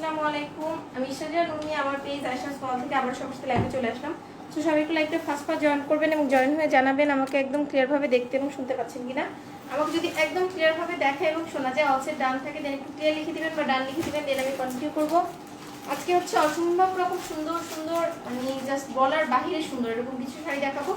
আসসালামু আলাইকুম, আমি ইশাজা নুনি। আমার পেজ আয়শাস মল থেকে আবার সবার সাথে লাইভে চলে আসলাম। তো সবাই একটু লাইভটা ফার্স্ট জয়েন করবেন এবং জয়েন হয়ে জানাবেন আমাকে একদম ক্লিয়ারভাবে দেখতে এবং শুনতে পাচ্ছেন কিনা। আমাকে যদি একদম ক্লিয়ারভাবে দেখা এবং শোনা যায়, অলসেট ডান থাকে দেন একটু ক্লিয়ার লিখে দিবেন বা ডান লিখে দিবেন, দেন আমি কন্টিনিউ করবো। আজকে হচ্ছে অসম্ভব রকম সুন্দর সুন্দর, মানে জাস্ট বলার বাহিরে সুন্দর এরকম কিছু শাড়ি দেখাবো।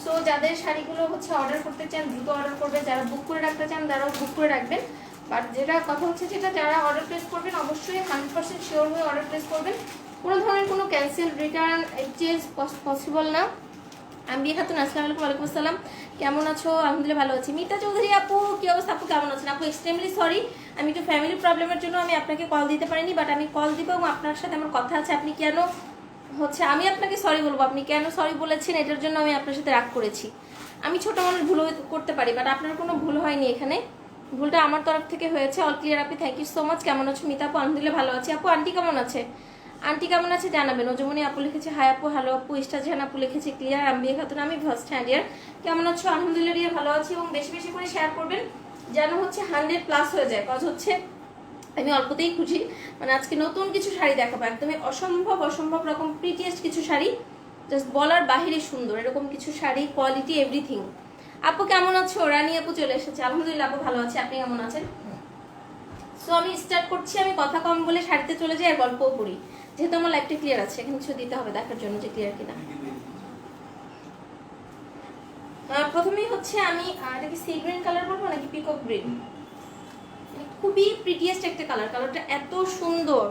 সো যাদের শাড়িগুলো হচ্ছে অর্ডার করতে চান দ্রুত অর্ডার করবেন, যারা বুক করে রাখতে চান তারাও বুক করে রাখবেন। বাট যেটা কথা হচ্ছে, যেটা যারা অর্ডার প্লেস করবেন অবশ্যই 100% শিওর হয়ে অর্ডার প্লেস করবেন। কোনো ধরনের কোনো ক্যান্সেল, রিটার্ন, এক্সচেঞ্জ পসিবল না। আমি খাতুন, আসসালামু আলাইকুম। ওয়ালাইকুম আসসালাম, কেমন আছো? আলহামদুলিল্লাহ ভালো আছি। মিতা চৌধুরী আপু, কি অবস্থা আপু, কেমন আছেন আপু? এক্সট্রিমলি সরি, আমি একটু ফ্যামিলি প্রবলেমের জন্য আমি আপনাকে কল দিতে পারিনি, বাট আমি কল দিব এবং আপনার সাথে আমার কথা আছে। আপনি কেন হচ্ছে, আমি আপনাকে সরি বলবো, আপনি কেন সরি বলেছেন এটার জন্য আমি আপনার সাথে রাগ করেছি। আমি ছোট মানুষ, ভুল করতে পারি, বাট আপনার কোনো ভুল হয়নি এখানে, ভুলটা আমার তরফ থেকে হয়েছে। অল ক্লিয়ার আপনি, থ্যাংক ইউ সো মাচ। কেমন আছো মিতা আপু? আলহামদুলিল্লাহ ভালো আছি আপু। আন্টি কেমন আছে? আন্টি কেমন আছে জানাবেন। ওজমনি আপু লিখেছে হাই আপু, হ্যালো আপু। ইস্টাজাহান আপু লিখেছে ক্লিয়ার। আম্বিয়া খাতুন, আমি ফার্স্ট হ্যান্ড ইয়ার, কেমন আছো? আলহামদুলিল্লাহ রিয়া ভালো আছি। এবং বেশি বেশি করে শেয়ার করবেন যেন হচ্ছে 100+ হয়ে যায়, কজ হচ্ছে আমি অল্পতেই খুশি। মানে আজকে নতুন কিছু শাড়ি দেখাবো, একদমই অসম্ভব অসম্ভব রকম প্রিটিয়েস্ট কিছু শাড়ি, জাস্ট বলার বাহিরে সুন্দর এরকম কিছু শাড়ি, কোয়ালিটি এভরিথিং। আপু কেমন আছো? রানী আপু চলে এসেছে। আলহামদুলিল্লাহ আপু ভালো আছে, আপনি কেমন আছেন? সো আমি স্টার্ট করছি। আমি কথা কম বলে শাড়িতে চলে যাই আর গল্পও করি, যেহেতু আমার লাইফটা ক্লিয়ার আছে। এখানে কিছু দিতে হবে দেখার জন্য যে ক্লিয়ার কিনা। প্রথমেই হচ্ছে আমি এটা কি সি গ্রিন কালার বলবো নাকি পিকক গ্রিন, খুবই প্রিটিয়েস্ট একটা কালার, কালারটা এত সুন্দর।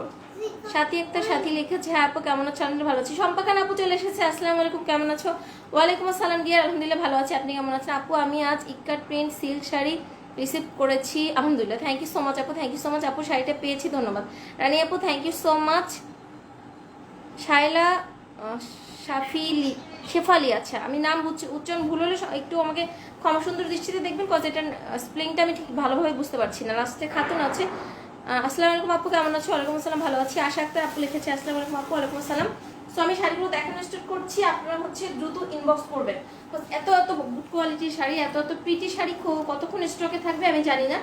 সাথী একটা সাথী লিখেছে হ্যাঁ আপু কেমন আছো? আলহামদুলিল্লাহ ভালো আছি। শম্পা খান আপু চলে এসেছে। আসসালামু আলাইকুম, কেমন আছো? ওয়ালাইকুম আসসালাম ডিয়ার, আলহামদুলিল্লাহ ভালো আছি, আপনি কেমন আছেন? আপু আমি আজ ikat print silk sari receive করেছি, আলহামদুলিল্লাহ। থ্যাংক ইউ সো মাচ আপু, থ্যাংক ইউ সো মাচ আপু, শাড়িটা পেয়েছি, ধন্যবাদ। রানী আপু thank you so much. Shaila Shafili, Shefali, আচ্ছা আমি নাম উচ্চারণ ভুল হলে একটু আমাকে ক্ষমা সুন্দর দৃষ্টিতে দেখবেন, কজ এটা স্পেলিংটা আমি ঠিক ভালোভাবে বুঝতে পারছি না। লাস্টে খাতুন আছে। আসসালামু আলাইকুম আপু, কেমন আছো? ওয়ালাইকুম আসসালাম, ভালো আছি। আশা আক্তার আপু লিখেছে আসসালামু আলাইকুম আপু, ওয়ালাইকুম আসসালাম। সো আমি শাড়িগুলো দেখানো স্টার্ট করছি, আপনারা হচ্ছে দ্রুত ইনবক্স করবেন। এত এত গুড কোয়ালিটির শাড়ি, এত এত প্রিটি শাড়ি কতক্ষণ স্টকে থাকবে আমি জানি না,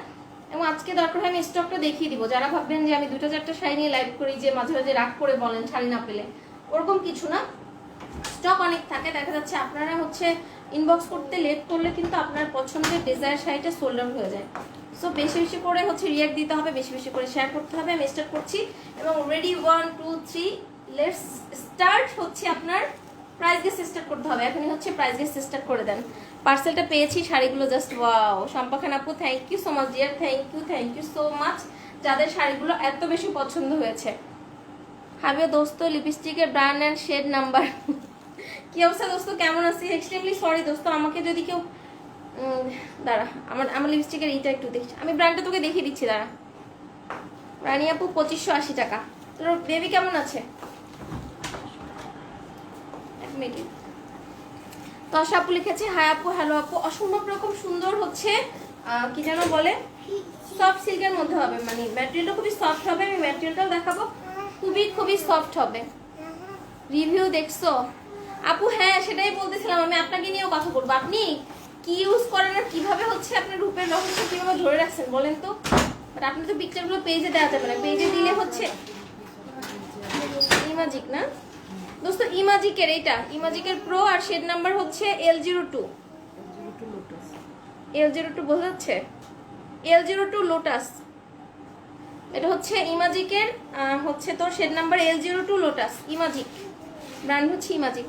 এবং আজকে দরকার হয় আমি স্টকটা দেখিয়ে দিব। যারা ভাববেন যে আমি 2টা 4টা শাড়ি নিয়ে লাইভ করি, যে মাঝে মাঝে রাগ করে বলেন শাড়ি না পেলে, ওরকম কিছু না। স্টক অনেক থাকে, দেখা যাচ্ছে আপনারা হচ্ছে ইনবক্স করতে লেট করলে কিন্তু আপনার পছন্দের ডিজায়ার শাড়িটা সোল্ড আউট হয়ে যায়। সো বেশি বেশি করে হচ্ছে রিয়াক্ট দিতে হবে, বেশি বেশি করে শেয়ার করতে হবে। আমি স্টার্ট করছি এবং রেডি 1 2 3 লেটস স্টার্ট। হচ্ছে আপনার প্রাইস গেস স্টার্ট করতে হবে, এখনই হচ্ছে প্রাইস গেস স্টার্ট করে দেন। পার্সেলটা পেয়েছি, শাড়িগুলো জাস্ট ওয়াও। শম্পা খান আপু thank you so much dear, thank you so much, যাদের শাড়িগুলো এত বেশি পছন্দ হয়েছে। হাবে দোস্ত লিপস্টিকের ব্র্যান্ড অ্যান্ড শেড নাম্বার। কি অবস্থা দোস্ত, কেমন আছি? এক্সট্রিমলি সরি দোস্ত, আমাকে যদি কেউ দাঁড়া, আমার লিপস্টিকের এইটা একটু দেখছি, আমি ব্র্যান্ডটা তোকে দেখিয়ে দিচ্ছি, দাঁড়া। রানী আপু 2580 টাকা। তোর বেবি কেমন আছে? এক মিনিট। তশা আপু লিখেছে হাই আপু, হ্যালো আপু। অসম্ভব রকম সুন্দর হচ্ছে কি যেন বলে, সফট সিল্কের মধ্যে হবে, মানে ম্যাটেরিয়ালটা খুবই সফট হবে। আমি ম্যাটেরিয়ালটাও দেখাবো, খুবই খুবই সফট হবে। রিভিউ দেখছো আপু? হ্যাঁ সেটাই বলতেছিলাম, আমি আপনাকে নিয়েও কথা বলবো। আপনি কি ইউজ করেন আর কিভাবে হচ্ছে আপনার রূপের রহস্য কিভাবে ধরে রাখছেন বলেন তো? বাট আপনি তো পিকচারগুলো পেজে দেওয়া যাবে না, পেজে দিলে হচ্ছে ইমাজিক না দোস্ত, ইমাজিকের এইটা ইমাজিকের প্রো, আর শেড নাম্বার হচ্ছে L02। L02 বোঝা যাচ্ছে? L02 লোটাস, এটা হচ্ছে ইমাজিকের হচ্ছে তোর shade number L02 lotus, Imagic brand হচ্ছে ইমাজিক।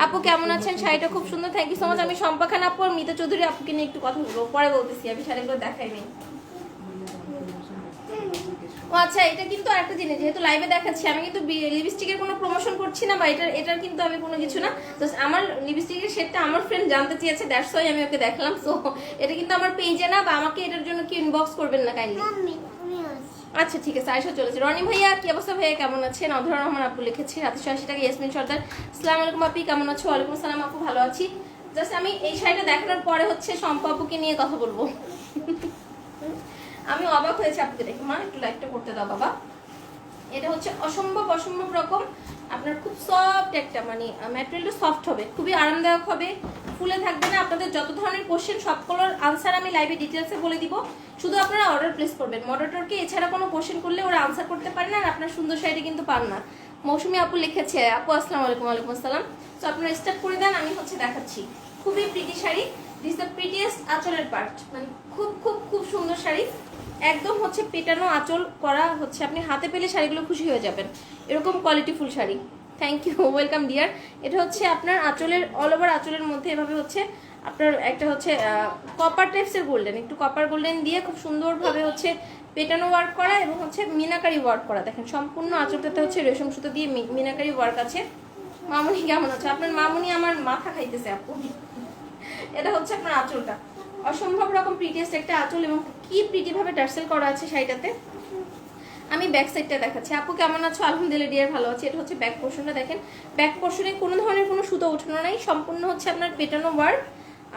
আপু কেমন আছেন? শাড়িটা খুব সুন্দর, থ্যাংক ইউ সো মাচ। আমি শম্পা খান আপু আর মিতা চৌধুরী আপুকে নিয়ে একটু কথা বলবো, পরে বলতেছি, আমি শাড়িগুলো দেখাইনি। ও আচ্ছা, এটা কিন্তু আরেকটা জিনিস, যেহেতু লাইভে দেখাচ্ছি, আমি কিন্তু লিপস্টিকের কোনো প্রমোশন করছি না, বা এটার কিন্তু আমি কোনো কিছু না। তো আমার লিপস্টিকের শেডটা আমার ফ্রেন্ড জানতে চেয়েছে, দ্যাটস ওয়াই আমি ওকে দেখালাম। সো এটা কিন্তু আমার পেজে না, বা আমাকে এটার জন্য কি ইনবক্স করবেন না কাইন্ডলি। আচ্ছা ঠিক আছে, আয়সা চলেছে। রনি ভাইয়া কি অবস্থা ভাইয়া, কেমন আছেন? অধর রহমান আপু লিখেছে 780 টাকা। ইয়াসমিন সর্দার আসসালামু আলাইকুম আপি, কেমন আছো? ওয়ালাইকুম আসসালাম আপু, ভালো আছি। জাস্ট আমি এই শাড়িটা দেখানোর পরে হচ্ছে শম্পা আপুকে নিয়ে কথা বলবো। আমি অবাক হয়েছে আপুকে দেখে। মা একটু লাইকটা করতে দাও বাবা। এটা হচ্ছে অসম্ভব অসম্ভব রকম আপনার খুব সফট একটা, মানে ম্যাটেরিয়ালটা সফট হবে, খুবই আরামদায়ক হবে, ফুলে থাকবে না। আপনাদের যত ধরনের কোশ্চেন সবগুলোর আনসার আমি লাইভে ডিটেলসে বলে দিব, শুধু আপনারা অর্ডার প্লেস করবেন। মডারেটরকে এছাড়া কোনো কোশ্চেন করলে ওরা আনসার করতে পারে না, আর আপনার সুন্দর শাড়িটা কিন্তু পান না। মৌসুমি আপু লিখেছে, আপু আসসালামু আলাইকুম। ওয়ালাইকুম আসসালাম। তো আপনারা স্টার্ট করে দেন, আমি হচ্ছে দেখাচ্ছি। খুবই pretty sari, this the prettiest আঁচলের পার্ট, মানে খুব খুব খুব সুন্দর শাড়ি, একদম হচ্ছে পেটানো আঁচল করা হচ্ছে, আপনি হাতে পেলে শাড়িগুলো খুশি হয়ে যাবেন, এরকম qualityful sari. Thank you, welcome dear. এটা হচ্ছে আপনার আঁচলের অল ওভার আঁচলের মধ্যে এভাবে হচ্ছে আপনার একটা হচ্ছে কপার টাইপসের গোল্ডেন, একটু কপার গোল্ডেন দিয়ে খুব সুন্দরভাবে হচ্ছে পেটানো ওয়ার্ক করা এবং হচ্ছে মিনাকারি ওয়ার্ক করা। দেখেন সম্পূর্ণ আঁচলটাতে হচ্ছে রেশম সুতো দিয়ে মিনাকারি ওয়ার্ক আছে। মামুনি কেমন আছে? আপনার মামুনি আমার মাথা খাইতেছে আপু। এটা হচ্ছে আপনার আঁচলটা, অসম্ভব রকম প্রিটিয়েস্ট একটা আঁচল এবং কি প্রিটি ভাবে টার্সেল করা আছে শাড়িটাতে। আমি ব্যাক সাইডটা দেখাচ্ছি। আপু কেমন আছো? আলহামদুলিল্লাহ ডিয়ার, ভালো আছে। এটা হচ্ছে ব্যাক পোর্শনটা, দেখেন ব্যাক পোর্শনে কোনো ধরনের কোনো সুতো উঠানো নাই, সম্পূর্ণ হচ্ছে আপনার পেটানো ওয়ার্ক।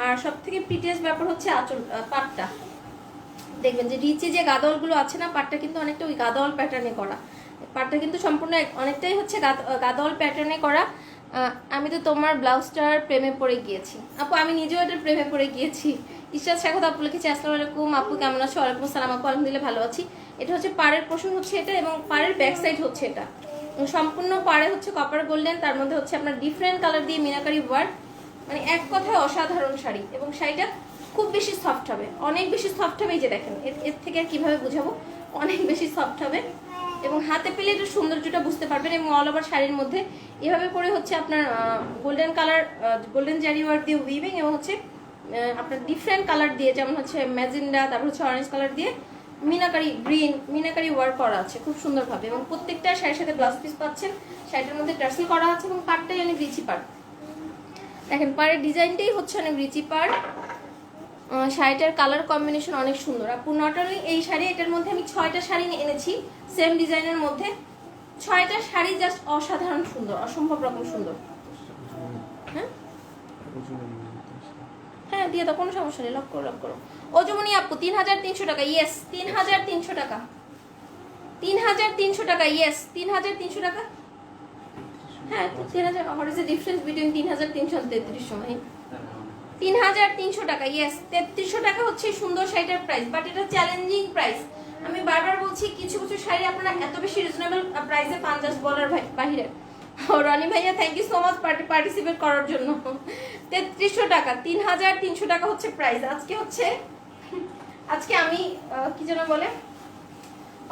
আর সব থেকে প্রিটিয়েস্ট ব্যাপার হচ্ছে আঁচল পাটটা, দেখবেন যে নিচে যে গাদলগুলো আছে না, পাটটা কিন্তু অনেকটা ওই গাদল প্যাটার্নে করা, পাটটা কিন্তু সম্পূর্ণ অনেকটাই হচ্ছে গাদল প্যাটার্নে করা। আমি তো তোমার ব্লাউজটার প্রেমে পড়ে গিয়েছি আপু, আমি নিজেও এটার প্রেমে পড়ে গিয়েছি। ঈশ্বর স্বাগত আপু লিখেছি, আসসালামু আলাইকুম আপু কেমন আছো? ওয়ালাইকুম আসসালাম আপু, আলহামদুলিল্লাহ ভালো আছি। এটা হচ্ছে পাড়ের পোর্শন হচ্ছে এটা, এবং পাড়ের ব্যাক সাইড হচ্ছে এটা। সম্পূর্ণ পাড়ে হচ্ছে কপার গোল্ডেন, তার মধ্যে হচ্ছে আপনার ডিফারেন্ট কালার দিয়ে মিনাকারি ওয়ার্ক, মানে এক কথায় অসাধারণ শাড়ি। এবং শাড়িটা খুব বেশি সফট হবে, অনেক বেশি সফট হবে। এই যে দেখেন, এর থেকে আর কিভাবে বুঝাবো, অনেক বেশি সফট হবে এবং হাতে পেলে এটা সৌন্দর্যটা বুঝতে পারবেন। এবং অল ওভার শাড়ির মধ্যে এভাবে করে হচ্ছে আপনার গোল্ডেন কালার, গোল্ডেন জারি ওয়ার্ক দিয়ে উইভিং, এবং হচ্ছে আপনার ডিফারেন্ট কালার দিয়ে, যেমন হচ্ছে ম্যাজেন্ডা, তারপর হচ্ছে অরেঞ্জ কালার দিয়ে মিনাকারি গ্রিন মিনাকারি ওয়ার্ক করা আছে খুব সুন্দরভাবে। এবং প্রত্যেকটা শাড়ির সাথে ব্লাউজ পিস পাচ্ছেন, শাড়িটার মধ্যে টার্সেল করা আছে এবং পাড়টাই অনেক রিচি পাড়। দেখেন পাড়ের ডিজাইনটাই হচ্ছে অনেক রিচি পাড়। শাড়িটার কালার কম্বিনেশন অনেক সুন্দর আপু। নট অনলি এই শাড়ি, এটার মধ্যে আমি 6টা শাড়ি এনেছি সেম ডিজাইনের মধ্যে। 6টা শাড়ি জাস্ট অসাধারণ সুন্দর, অসম্ভব রকম সুন্দর। হ্যাঁ হ্যাঁ দিয়ে দাও, কোনো সমস্যা নেই, লক করো লক করো। ওজমনি আপু 3300 টাকা, ইয়েস 3300 টাকা, 3300 টাকা, ইয়েস 3300 টাকা। হ্যাঁ 3000, what is the difference between 3300 আর 3300? 3300 টাকা, ইয়েস 3300 টাকা হচ্ছে সুন্দর শাড়িটার প্রাইস, বাট এটা চ্যালেঞ্জিং প্রাইস। আমি বারবার বলছি কিছু কিছু শাড়ি আপনারা এত বেশি রিজনেবল প্রাইসে পান, জাস্ট বলার বাহিরে। রনি ভাইয়া thank you so much participate করার জন্য। 3300 টাকা, 3300 টাকা হচ্ছে প্রাইস। আজকে আমি কি যেন বলে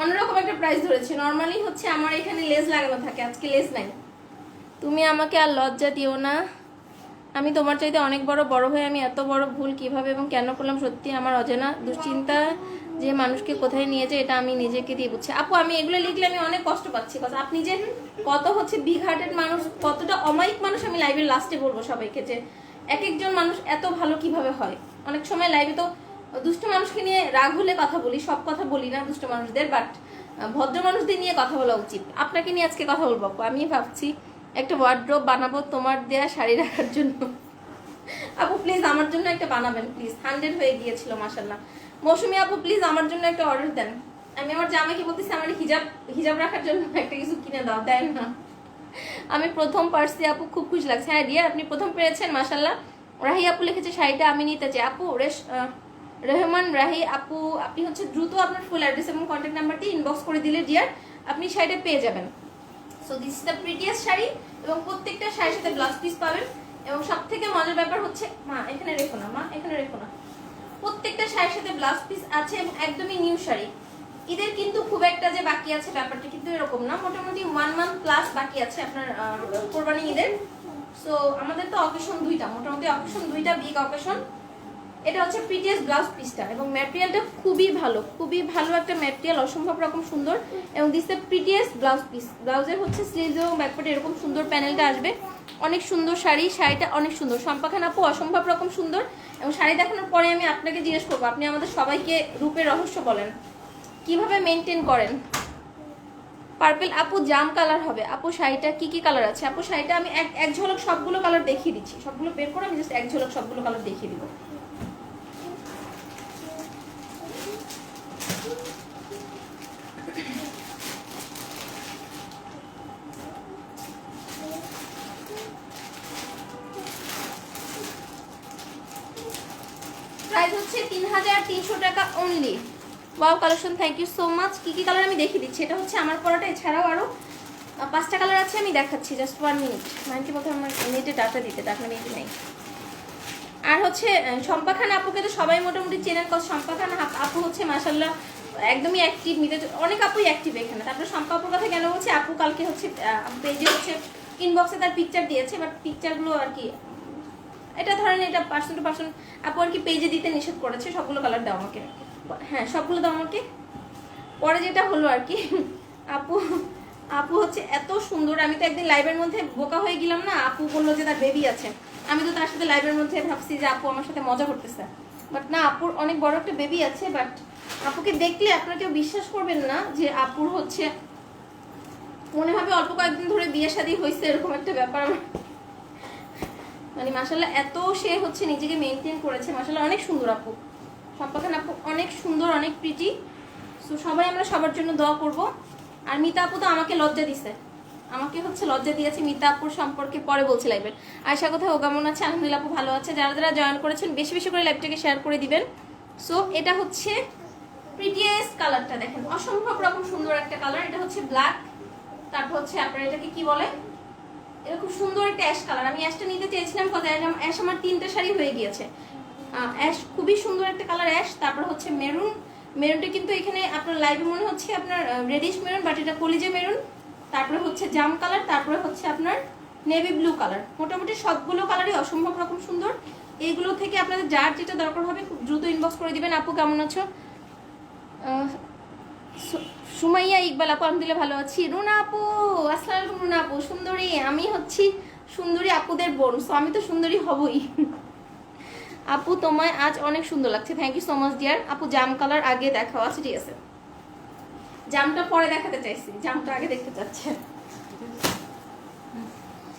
অন্যরকম একটা প্রাইস ধরেছি। নর্মালি হচ্ছে আমার এখানে লেস লাগানো থাকে, আজকে লেস নাই। তুমি আমাকে আর লজ্জা দিও না, আমি তোমার চাইতে অনেক বড় হয়ে আমি এত বড় ভুল কিভাবে এবং কেন করলাম, সত্যি আমার অজানা দুশ্চিন্তা যে মানুষকে কোথায় নিয়ে যায়, এটা আমি নিজেকে দিয়ে বুঝছি। আপু আমি এগুলো লিখলে আমি অনেক কষ্ট পাচ্ছি, কারণ আপনি যে কত হচ্ছে বিগ হার্টেড মানুষ, কতটা অমায়িক মানুষ, আমি লাইভের লাস্টে বলবো সবাইকে যে এক একজন মানুষ এত ভালো কিভাবে হয়। অনেক সময় লাইভে তো দুষ্ট মানুষকে নিয়ে রাগ হলে কথা বলি, সব কথা বলি না দুষ্ট মানুষদের, বাট ভদ্র মানুষদের নিয়ে কথা বলা উচিত। আপনাকে নিয়ে আজকে কথা বলবো আপু, আমি ভাবছি একটা ওয়ার্ড্রোব বানাবো তোমার দেয়া শাড়ি রাখার জন্য। আপু প্লিজ আমার জন্য একটা বানাবেন প্লিজ, 100 হয়ে গিয়েছিল মাশাআল্লাহ। মৌসুমি আপু প্লিজ আমার জন্য একটা অর্ডার দেন। আমি আমার জামাইকে বলতেছি আমার হিজাব রাখার জন্য একটা কিছু কিনে দাও, দেয় না। আমি প্রথম পারছি আপু, খুব খুশি লাগছে। হ্যাঁ ডিয়ার আপনি প্রথম পেরেছেন মাশাআল্লাহ। রাহি আপু লিখেছে শাড়িটা আমি নিতে চাই আপু। রহমান রাহি আপু, আপনি হচ্ছে দ্রুত আপনার ফুল অ্যাড্রেস এবং কন্ট্যাক্ট নাম্বারটি ইনবক্স করে দিলে ডিয়ার আপনি শাড়িটা পেয়ে যাবেন। So this is the prettiest sari, এবং প্রত্যেকটা শাড়ির সাথে ব্লাউজ পিস পাবেন। এবং সব থেকে মজার ব্যাপার হচ্ছে, মা এখানে রেখো না, মা এখানে রেখো না, প্রত্যেকটা শাড়ির সাথে ব্লাউজ পিস আছে এবং একদমই নিউ শাড়ি। ঈদের কিন্তু খুব একটা যে বাকি আছে ব্যাপারটা কিন্তু এরকম না, মোটামুটি 1 মান্থ প্লাস বাকি আছে আপনার কোরবানি ঈদের। সো আমাদের তো অকেশন 2টা, মোটামুটি অকেশন 2টা বিগ অকেশন। এটা হচ্ছে প্রিটিয়েস্ট ব্লাউজ পিসটা, এবং ম্যাটেরিয়ালটা খুবই ভালো একটা ম্যাটেরিয়াল, অসম্ভব রকম সুন্দর। এবং this the prettiest blouse piece. ব্লাউজের হচ্ছে স্লিভস এবং ব্যাকপার্টে এরকম সুন্দর প্যানেলটা আসবে, অনেক সুন্দর শাড়ি। শাড়িটা অনেক সুন্দর, সম্পাখান আপু অসম্ভব রকম সুন্দর। এবং শাড়ি দেখানোর পরে আমি আপনাকে জিজ্ঞেস করবো, আপনি আমাদের সবাইকে রূপের রহস্য বলেন, কিভাবে মেনটেন করেন। পার্পল আপু জাম কালার হবে আপু। শাড়িটা কি কালার আছে আপু? শাড়িটা আমি এক ঝলক সবগুলো কালার দেখিয়ে দিচ্ছি, সবগুলো বের করে আমি জাস্ট এক ঝলক সবগুলো কালার দেখিয়ে দিব। হচ্ছে 3300 টাকা only. Wow collection, thank you so much. কি কি কালার আমি দেখিয়ে দিচ্ছি। এটা হচ্ছে আমার পরাটা, এছাড়াও আরও 5টা কালার আছে, আমি দেখাচ্ছি। Just 1 minute. মাইন্ডকে বলতে আমার নেটে ডাটা দিতে, ডাটা নেই নেই। আর হচ্ছে শম্পা খান আপুকে তো সবাই মোটামুটি চেনেন, কজ শম্পা খান আপু হচ্ছে মাশাল্লাহ একদমই অ্যাক্টিভ, নিতে অনেক আপুই অ্যাক্টিভ এখানে। তারপরে শম্পা আপুর কথা কেন বলছি, আপু কালকে হচ্ছে পেজে হচ্ছে ইনবক্সে তার পিকচার দিয়েছে, বাট পিকচারগুলো আর কি এটা ধরেন এটা পার্সন টু পার্সন, আপু আর কি পেজে দিতে নিষেধ করেছে। সবগুলো কালার দাও আমাকে, হ্যাঁ সবগুলো দাও আমাকে। পরে যেটা হলো আর কি, আপু আপু হচ্ছে এত সুন্দর, আমি তো একদিন লাইভের মধ্যে বোকা হয়ে গেলাম না। আপু বললো যে তার বেবি আছে, আমি তো তার সাথে লাইভের মধ্যে ভাবছি যে আপু আমার সাথে মজা করতেছে, বাট না, আপুর অনেক বড় একটা বেবি আছে। বাট আপুকে দেখলে আপনারা কেউ বিশ্বাস করবেন না যে আপুর হচ্ছে মনে হবে অল্প কয়েকদিন ধরে বিয়ে শাদী হয়েছে, এরকম একটা ব্যাপার। মানে মাশাল্লাহ এত সে হচ্ছে নিজেকে মেনটেন করেছে, মাশাল্লাহ অনেক সুন্দর আপু। শম্পা খান আপু অনেক সুন্দর, অনেক প্রিটি। সো সবাই আমরা সবার জন্য দোয়া করব। আর মিতা আপু তো আমাকে লজ্জা দিছে, আমাকে হচ্ছে লজ্জা দিয়েছে মিতা আপুর সম্পর্কে পরে বলছি লাইভে। আয়শা কোথায়, ও কেমন আছে? আলহামদুলিল্লাহ আপু ভালো আছে। যারা যারা জয়েন করেছেন বেশি বেশি করে লাইভটাকে শেয়ার করে দিবেন। সো এটা হচ্ছে প্রিটিয়েস্ট কালারটা, দেখেন অসম্ভব রকম সুন্দর একটা কালার। এটা হচ্ছে ব্ল্যাক, তারপর হচ্ছে আপনার এটাকে কি বলে, এটা খুব সুন্দর একটা অ্যাশ কালার। আমি অ্যাশটা নিতে চেয়েছিলাম, কত অ্যাশ আমার 3টা শাড়ি হয়ে গিয়েছে। অ্যাশ খুবই সুন্দর একটা কালার অ্যাশ। তারপর হচ্ছে মেরুন, মেরুনটা কিন্তু এখানে আপনার লাইভে মনে হচ্ছে আপনার রেডিশ মেরুন, বাট এটা কলিজে মেরুন। তারপরে হচ্ছে জাম কালার, তারপরে হচ্ছে আপনার নেভি ব্লু কালার। মোটামুটি সবগুলো কালারই অসম্ভব রকম সুন্দর। এইগুলো থেকে আপনাদের যার যেটা দরকার হবে খুব দ্রুত ইনবক্স করে দিবেন। আপু কেমন আছো? সুমাইয়া ইকবাল আপু আলহামদুলিল্লাহ ভালো আছি। রুনা আপু আসসালামু আলাইকুম। রুনা আপু সুন্দরী, আমি হচ্ছি সুন্দরী আপুদের বোন, সো আমি তো সুন্দরী হবই। আপু তোমায় আজ অনেক সুন্দর লাগছে, thank you so much dear. আপু জাম কালার আগে দেখাও, আচ্ছা ঠিক আছে, জামটা পরে দেখাতে চাইছি, জামটা আগে দেখতে চাচ্ছে।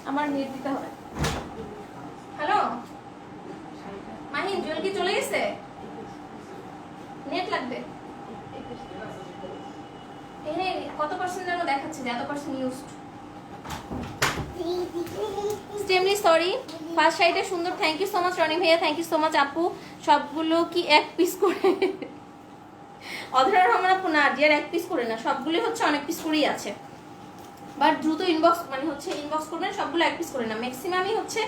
আমার নেট দিতে হবে। হ্যালো মাহিন, জুয়েল কি চলে গেছে? নেট লাগবে। এখানে কত পার্সেন্ট যেন দেখাচ্ছে যে এত percent used. Extremely sorry. First শাড়িটা সুন্দর, thank you so much Roni ভাইয়া, থ্যাংক ইউ সো মাচ আপু। সবগুলো কি এক পিস করে? অধরা রহমান আপু না ডিয়ার, এক পিস করে না, সবগুলোই হচ্ছে অনেক পিস করেই আছে। বাট দ্রুত ইনবক্স মানে হচ্ছে ইনবক্স করবেন, সবগুলো এক পিস করে না, ম্যাক্সিমামই হচ্ছে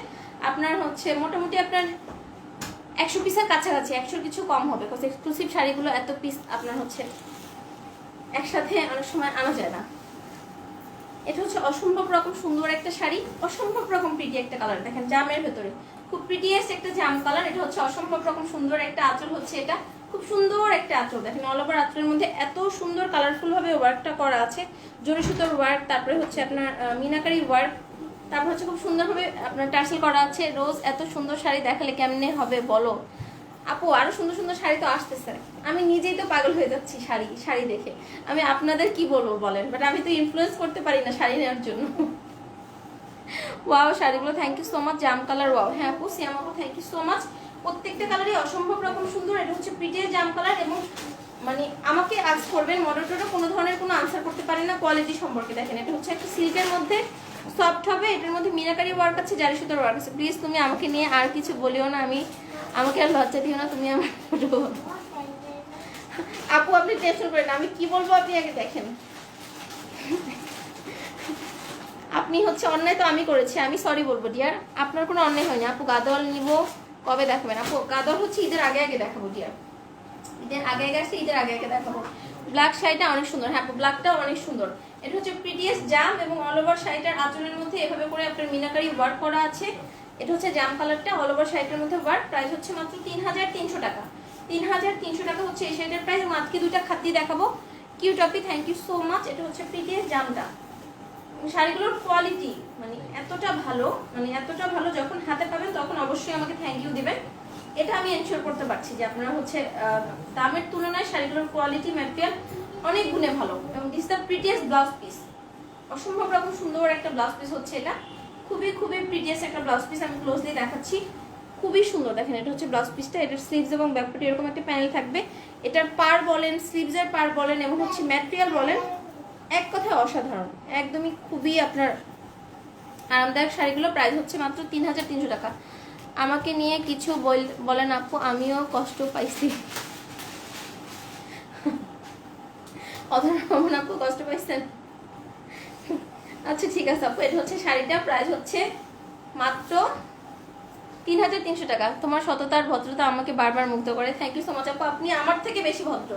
আপনার হচ্ছে মোটামুটি আপনার 100 পিসের কাছাকাছি, 100 কিছু কম হবে, বিকজ এক্সক্লুসিভ শাড়িগুলো এত পিস আপনার হচ্ছে একসাথে অনেক সময় আনা যায় না। এটা হচ্ছে অসম্ভব রকম সুন্দর একটা শাড়ি, অসম্ভব রকম প্রিটি একটা কালার, দেখেন জামের ভেতরে খুব প্রিটিয়েস্ট একটা জাম কালার। এটা হচ্ছে অসম্ভব রকম সুন্দর একটা আঁচল, হচ্ছে এটা খুব সুন্দর একটা আঁচল। দেখেন অল ওভার আঁচলের মধ্যে এত সুন্দর কালারফুল ভাবে ওয়ার্কটা করা আছে, জরি সুতোর ওয়ার্ক, তারপরে হচ্ছে আপনার মিনাকারি ওয়ার্ক, তারপর হচ্ছে খুব সুন্দরভাবে আপনার টার্সেল করা আছে। রোজ এত সুন্দর শাড়ি দেখালে কেমনে হবে বলো আপু? আরো সুন্দর সুন্দর শাড়ি তো আসতেছে, আমি নিজেই তো পাগল হয়ে যাচ্ছি শাড়ি দেখে। আমি আপনাদের কি বলবো বলেন, বাট আমি তো ইনফ্লুয়েন্স করতে পারি না শাড়ি নেওয়ার জন্য। ওয়াও শাড়িগুলো থ্যাংক ইউ সো মাচ। জাম কালার ওয়াও, হ্যাঁ আপু সিয়াম আপু থ্যাংক ইউ সো মাচ। প্রত্যেকটা কালারই অসম্ভব রকম সুন্দর। এটা হচ্ছে প্রিটিয়েস্ট জাম কালার, এবং মানে আমাকে আজ করবেন মডেলটা কোনো ধরনের কোনো আনসার করতে পারে না কোয়ালিটি সম্পর্কে। দেখেন এটা হচ্ছে একটা সিল্কের মধ্যে সফট হবে, এটার মধ্যে মিনাকারি ওয়ার্ক আছে, জারি সুতোর ওয়ার্ক আছে। প্লিজ তুমি আমাকে নিয়ে আর কিছু বলিও না, আমাকে আর লজ্জা দিও না, তুমি আমার আপু আপনি টেনশন করেন না, আমি কি বলবো আপনি আগে দেখেন। আপনি হচ্ছে অন্যায় তো আমি করেছি, আমি সরি বলবো ডিয়ার, আপনার কোনো অন্যায় হয়নি। আপু গাদোয়াল নিব কবে দেখাবেন? আপু গাদোয়াল হচ্ছে ঈদের আগে আগে দেখাবো ডিয়ার, ঈদের আগে আগে আসছে, ঈদের আগে আগে দেখাবো। ব্ল্যাক শাড়িটা অনেক সুন্দর, হ্যাঁ আপু ব্ল্যাকটাও অনেক সুন্দর। এটা হচ্ছে প্রিটিয়েস্ট জাম, এবং অল ওভার শাড়িটার আঁচলের মধ্যে এভাবে করে আপনার মিনাকারি ওয়ার্ক করা আছে। এটা হচ্ছে জাম কালারটা, অল ওভার শাড়িটার মধ্যে ওয়ার্ক। প্রাইস হচ্ছে মাত্র 3300 টাকা। 3300 টাকা হচ্ছে এই শাড়িটার প্রাইস। এবং আজকে দুইটা খাদ্যি দেখাবো, cute Api thank you so much. এটা হচ্ছে প্রিটিয়েস্ট জামটা। শাড়িগুলোর কোয়ালিটি মানে এতটা ভালো, মানে এতটা ভালো, যখন হাতে পাবেন তখন অবশ্যই আমাকে থ্যাংক ইউ দিবেন। এটা আমি এনশিওর করতে পারছি যে আপনারা হচ্ছে দামের তুলনায় শাড়িগুলোর কোয়ালিটি ম্যাটেরিয়াল অনেক গুণে ভালো। এবং this the prettiest blouse piece, অসম্ভব রকম সুন্দর একটা ব্লাউজ পিস হচ্ছে এটা, খুবই খুবই প্রিটিয়েস্ট একটা ব্লাউজ পিস। আমি ক্লোজলি দেখাচ্ছি, খুবই সুন্দর। দেখেন এটা হচ্ছে ব্লাউজ পিসটা, এটার স্লিভস এবং ব্যাকপার্টে এরকম একটা প্যানেল থাকবে। এটার পার বলেন, স্লিভসের পার বলেন, এবং হচ্ছে ম্যাটেরিয়াল বলেন, এক কথায় অসাধারণ, একদমই খুবই আপনার আরামদায়ক শাড়িগুলো। প্রাইস হচ্ছে মাত্র 3300 টাকা। আমাকে নিয়ে কিছু বলেন আপু, আমিও কষ্ট পাইছি। অথবা আপু কষ্ট পাইছেন? আচ্ছা ঠিক আছে আপু, এটা হচ্ছে শাড়িটা, প্রাইস হচ্ছে মাত্র 3300 টাকা। তোমার সততার ভদ্রতা আমাকে বারবার মুগ্ধ করে। থ্যাংক ইউ সো মাচ আপু, আপনি আমার থেকে বেশি ভদ্র।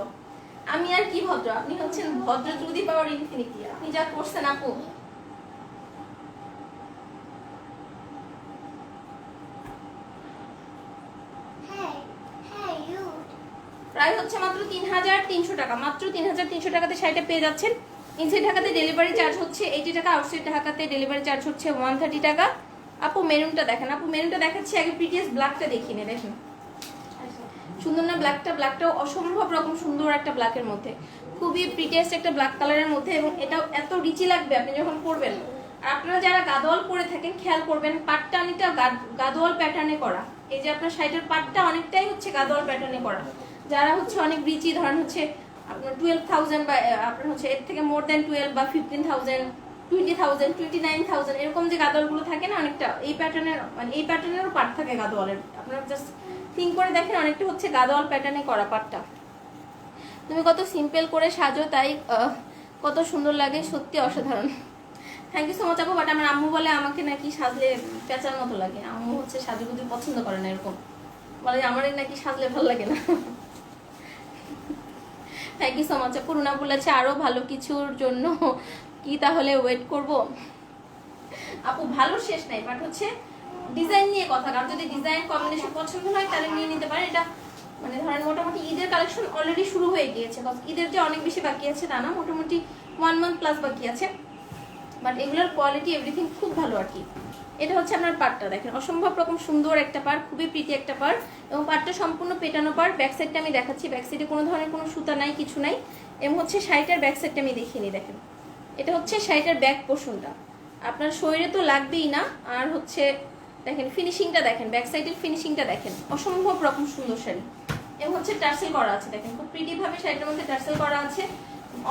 আমি আর কি ভদ্র, আপনি হচ্ছেন ভদ্র টু দি পাওয়ার ইনফিনিটি। আপনি যা করছেন আপু, প্রাইস হচ্ছে মাত্র 3300 টাকা। মাত্র 3300 টাকাতে শাড়িটা পেয়ে যাচ্ছেন। ইনসাইড ঢাকাতে ডেলিভারি চার্জ হচ্ছে 80 টাকা, আউটসাইড ঢাকাতে ডেলিভারি চার্জ হচ্ছে 130 টাকা। আপু মেরুনটা দেখেন, আপু মেরুনটা দেখাচ্ছি, আগে প্রিটিয়াস ব্ল্যাকটা দেখিয়ে নে। দেখেন সুন্দর না ব্ল্যাকটা? ব্ল্যাকটাও অসম্ভব রকম সুন্দর একটা ব্ল্যাকের মধ্যে, খুবই প্রিটিয়াস্ট একটা ব্ল্যাক কালারের মধ্যে, এবং এটাও এত রিচি লাগবে আপনি যখন পরবেন। আর আপনারা যারা গাদোয়াল পরে থাকেন খেয়াল করবেন, পাটটা অনেকটা গাদোয়াল প্যাটার্নে করা। এই যে আপনার শাড়িটার পাটটা অনেকটাই হচ্ছে গাদোয়াল প্যাটার্নে করা। যারা হচ্ছে অনেক রিচি, ধরেন হচ্ছে আপনার 12,000 বা আপনার হচ্ছে এর থেকে মোর দেন 12 বা 15,000, 20,000, 29,000 এরকম যে গাদোয়ালগুলো থাকে না অনেকটা, এই প্যাটার্নের, মানে এই প্যাটার্নেরও পাট থাকে গাদোয়ালের। আপনারা জাস্ট থিঙ্ক করে দেখেন, অনেকটা হচ্ছে গাদোয়াল প্যাটার্নে করা পাটটা। তুমি কত সিম্পল করে সাজো, তাই কত সুন্দর লাগে, সত্যি অসাধারণ। থ্যাংক ইউ সো মাচ আপু। বাট আমার আম্মু বলে আমাকে নাকি সাজলে পেঁচার মতো লাগে। আম্মু হচ্ছে সাজুগুজু পছন্দ করে না, এরকম বলে আমার নাকি সাজলে ভালো লাগে না। থ্যাংক ইউ সো মাচ আপু। রুনা বলেছে আরো ভালো কিছুর জন্য কি তাহলে ওয়েট করব? আপু ভালো শেষ নাই, বাট হচ্ছে ডিজাইন নিয়ে কথা। কারণ যদি ডিজাইন কম্বিনেশন পছন্দ হয় তাহলে নিয়ে নিতে পারেন। এটা মানে ধরেন মোটামুটি ঈদের কালেকশন অলরেডি শুরু হয়ে গিয়েছে। ঈদের যে অনেক বেশি বাকি আছে তা না, মোটামুটি 1 মান্থ প্লাস বাকি আছে। বাট এগুলোর কোয়ালিটি এভরিথিং খুব ভালো আর কি। এটা হচ্ছে আপনার পাড়টা দেখেন, অসম্ভব রকম সুন্দর একটা পাড়, খুবই প্রিটি একটা পাড়, এবং পাড়টা সম্পূর্ণ পেটানো পাড়। ব্যাক সাইডটা আমি দেখাচ্ছি, ব্যাক সাইডে কোনো ধরনের কোনো সুতা নাই, কিছু নাই। এবং হচ্ছে শাড়িটার ব্যাক সাইডটা আমি দেখিয়ে নিই। দেখেন এটা হচ্ছে শাড়িটার ব্যাক পোর্শনটা, আপনার শরীরে তো লাগবেই না। আর হচ্ছে দেখেন ফিনিশিংটা দেখেন, ব্যাক সাইডের ফিনিশিংটা দেখেন, অসম্ভব রকম সুন্দর শাড়ি। এবং হচ্ছে টার্সেল করা আছে, দেখেন খুব প্রিটি ভাবে শাড়িটার মধ্যে টার্সেল করা আছে।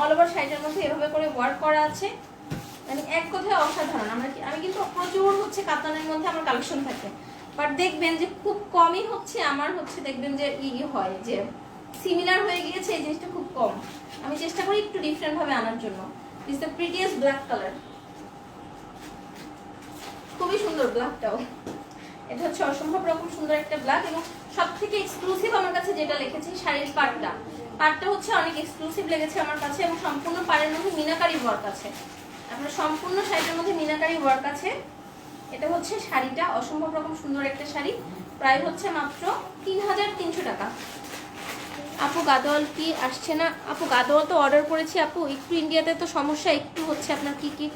অল ওভার শাড়িটার মধ্যে এভাবে করে ওয়ার্ক করা আছে, মানে এক কথায় অসাধারণ। আমি কিন্তু প্রচুর হচ্ছে কাতানের মধ্যে আমার কালেকশন থাকে, বাট দেখবেন যে খুব কমই হচ্ছে আমার হচ্ছে দেখবেন যে হয় যে সিমিলার হয়ে গিয়েছে, এই জিনিসটা খুব কম। আমি চেষ্টা করি একটু ডিফারেন্ট ভাবে আনার জন্য। This the prettiest black colour, খুবই সুন্দর ব্ল্যাকটাও। এটা হচ্ছে অসম্ভব রকম সুন্দর একটা ব্ল্যাক, এবং সব থেকে এক্সক্লুসিভ আমার কাছে যেটা লিখেছি শাড়ির পাড়টা হচ্ছে অনেক এক্সক্লুসিভ লেগেছে আমার কাছে, এবং সম্পূর্ণ পাড়ের মধ্যে মিনাকারি ওয়ার্ক আছে। আপনার সম্পূর্ণ শাড়িটার মধ্যে মিনাকারি ওয়ার্ক আছে। এটা হচ্ছে শাড়িটা, অসম্ভব রকম সুন্দর একটা শাড়ি, প্রায় হচ্ছে মাত্র 3300 টাকা। আপু গাদোয়াল কি আসছে না? আপু গাদোয়াল তো অর্ডার করেছি আপু, একটু ইন্ডিয়াতে তো সমস্যা একটু হচ্ছে, আপনার কি কি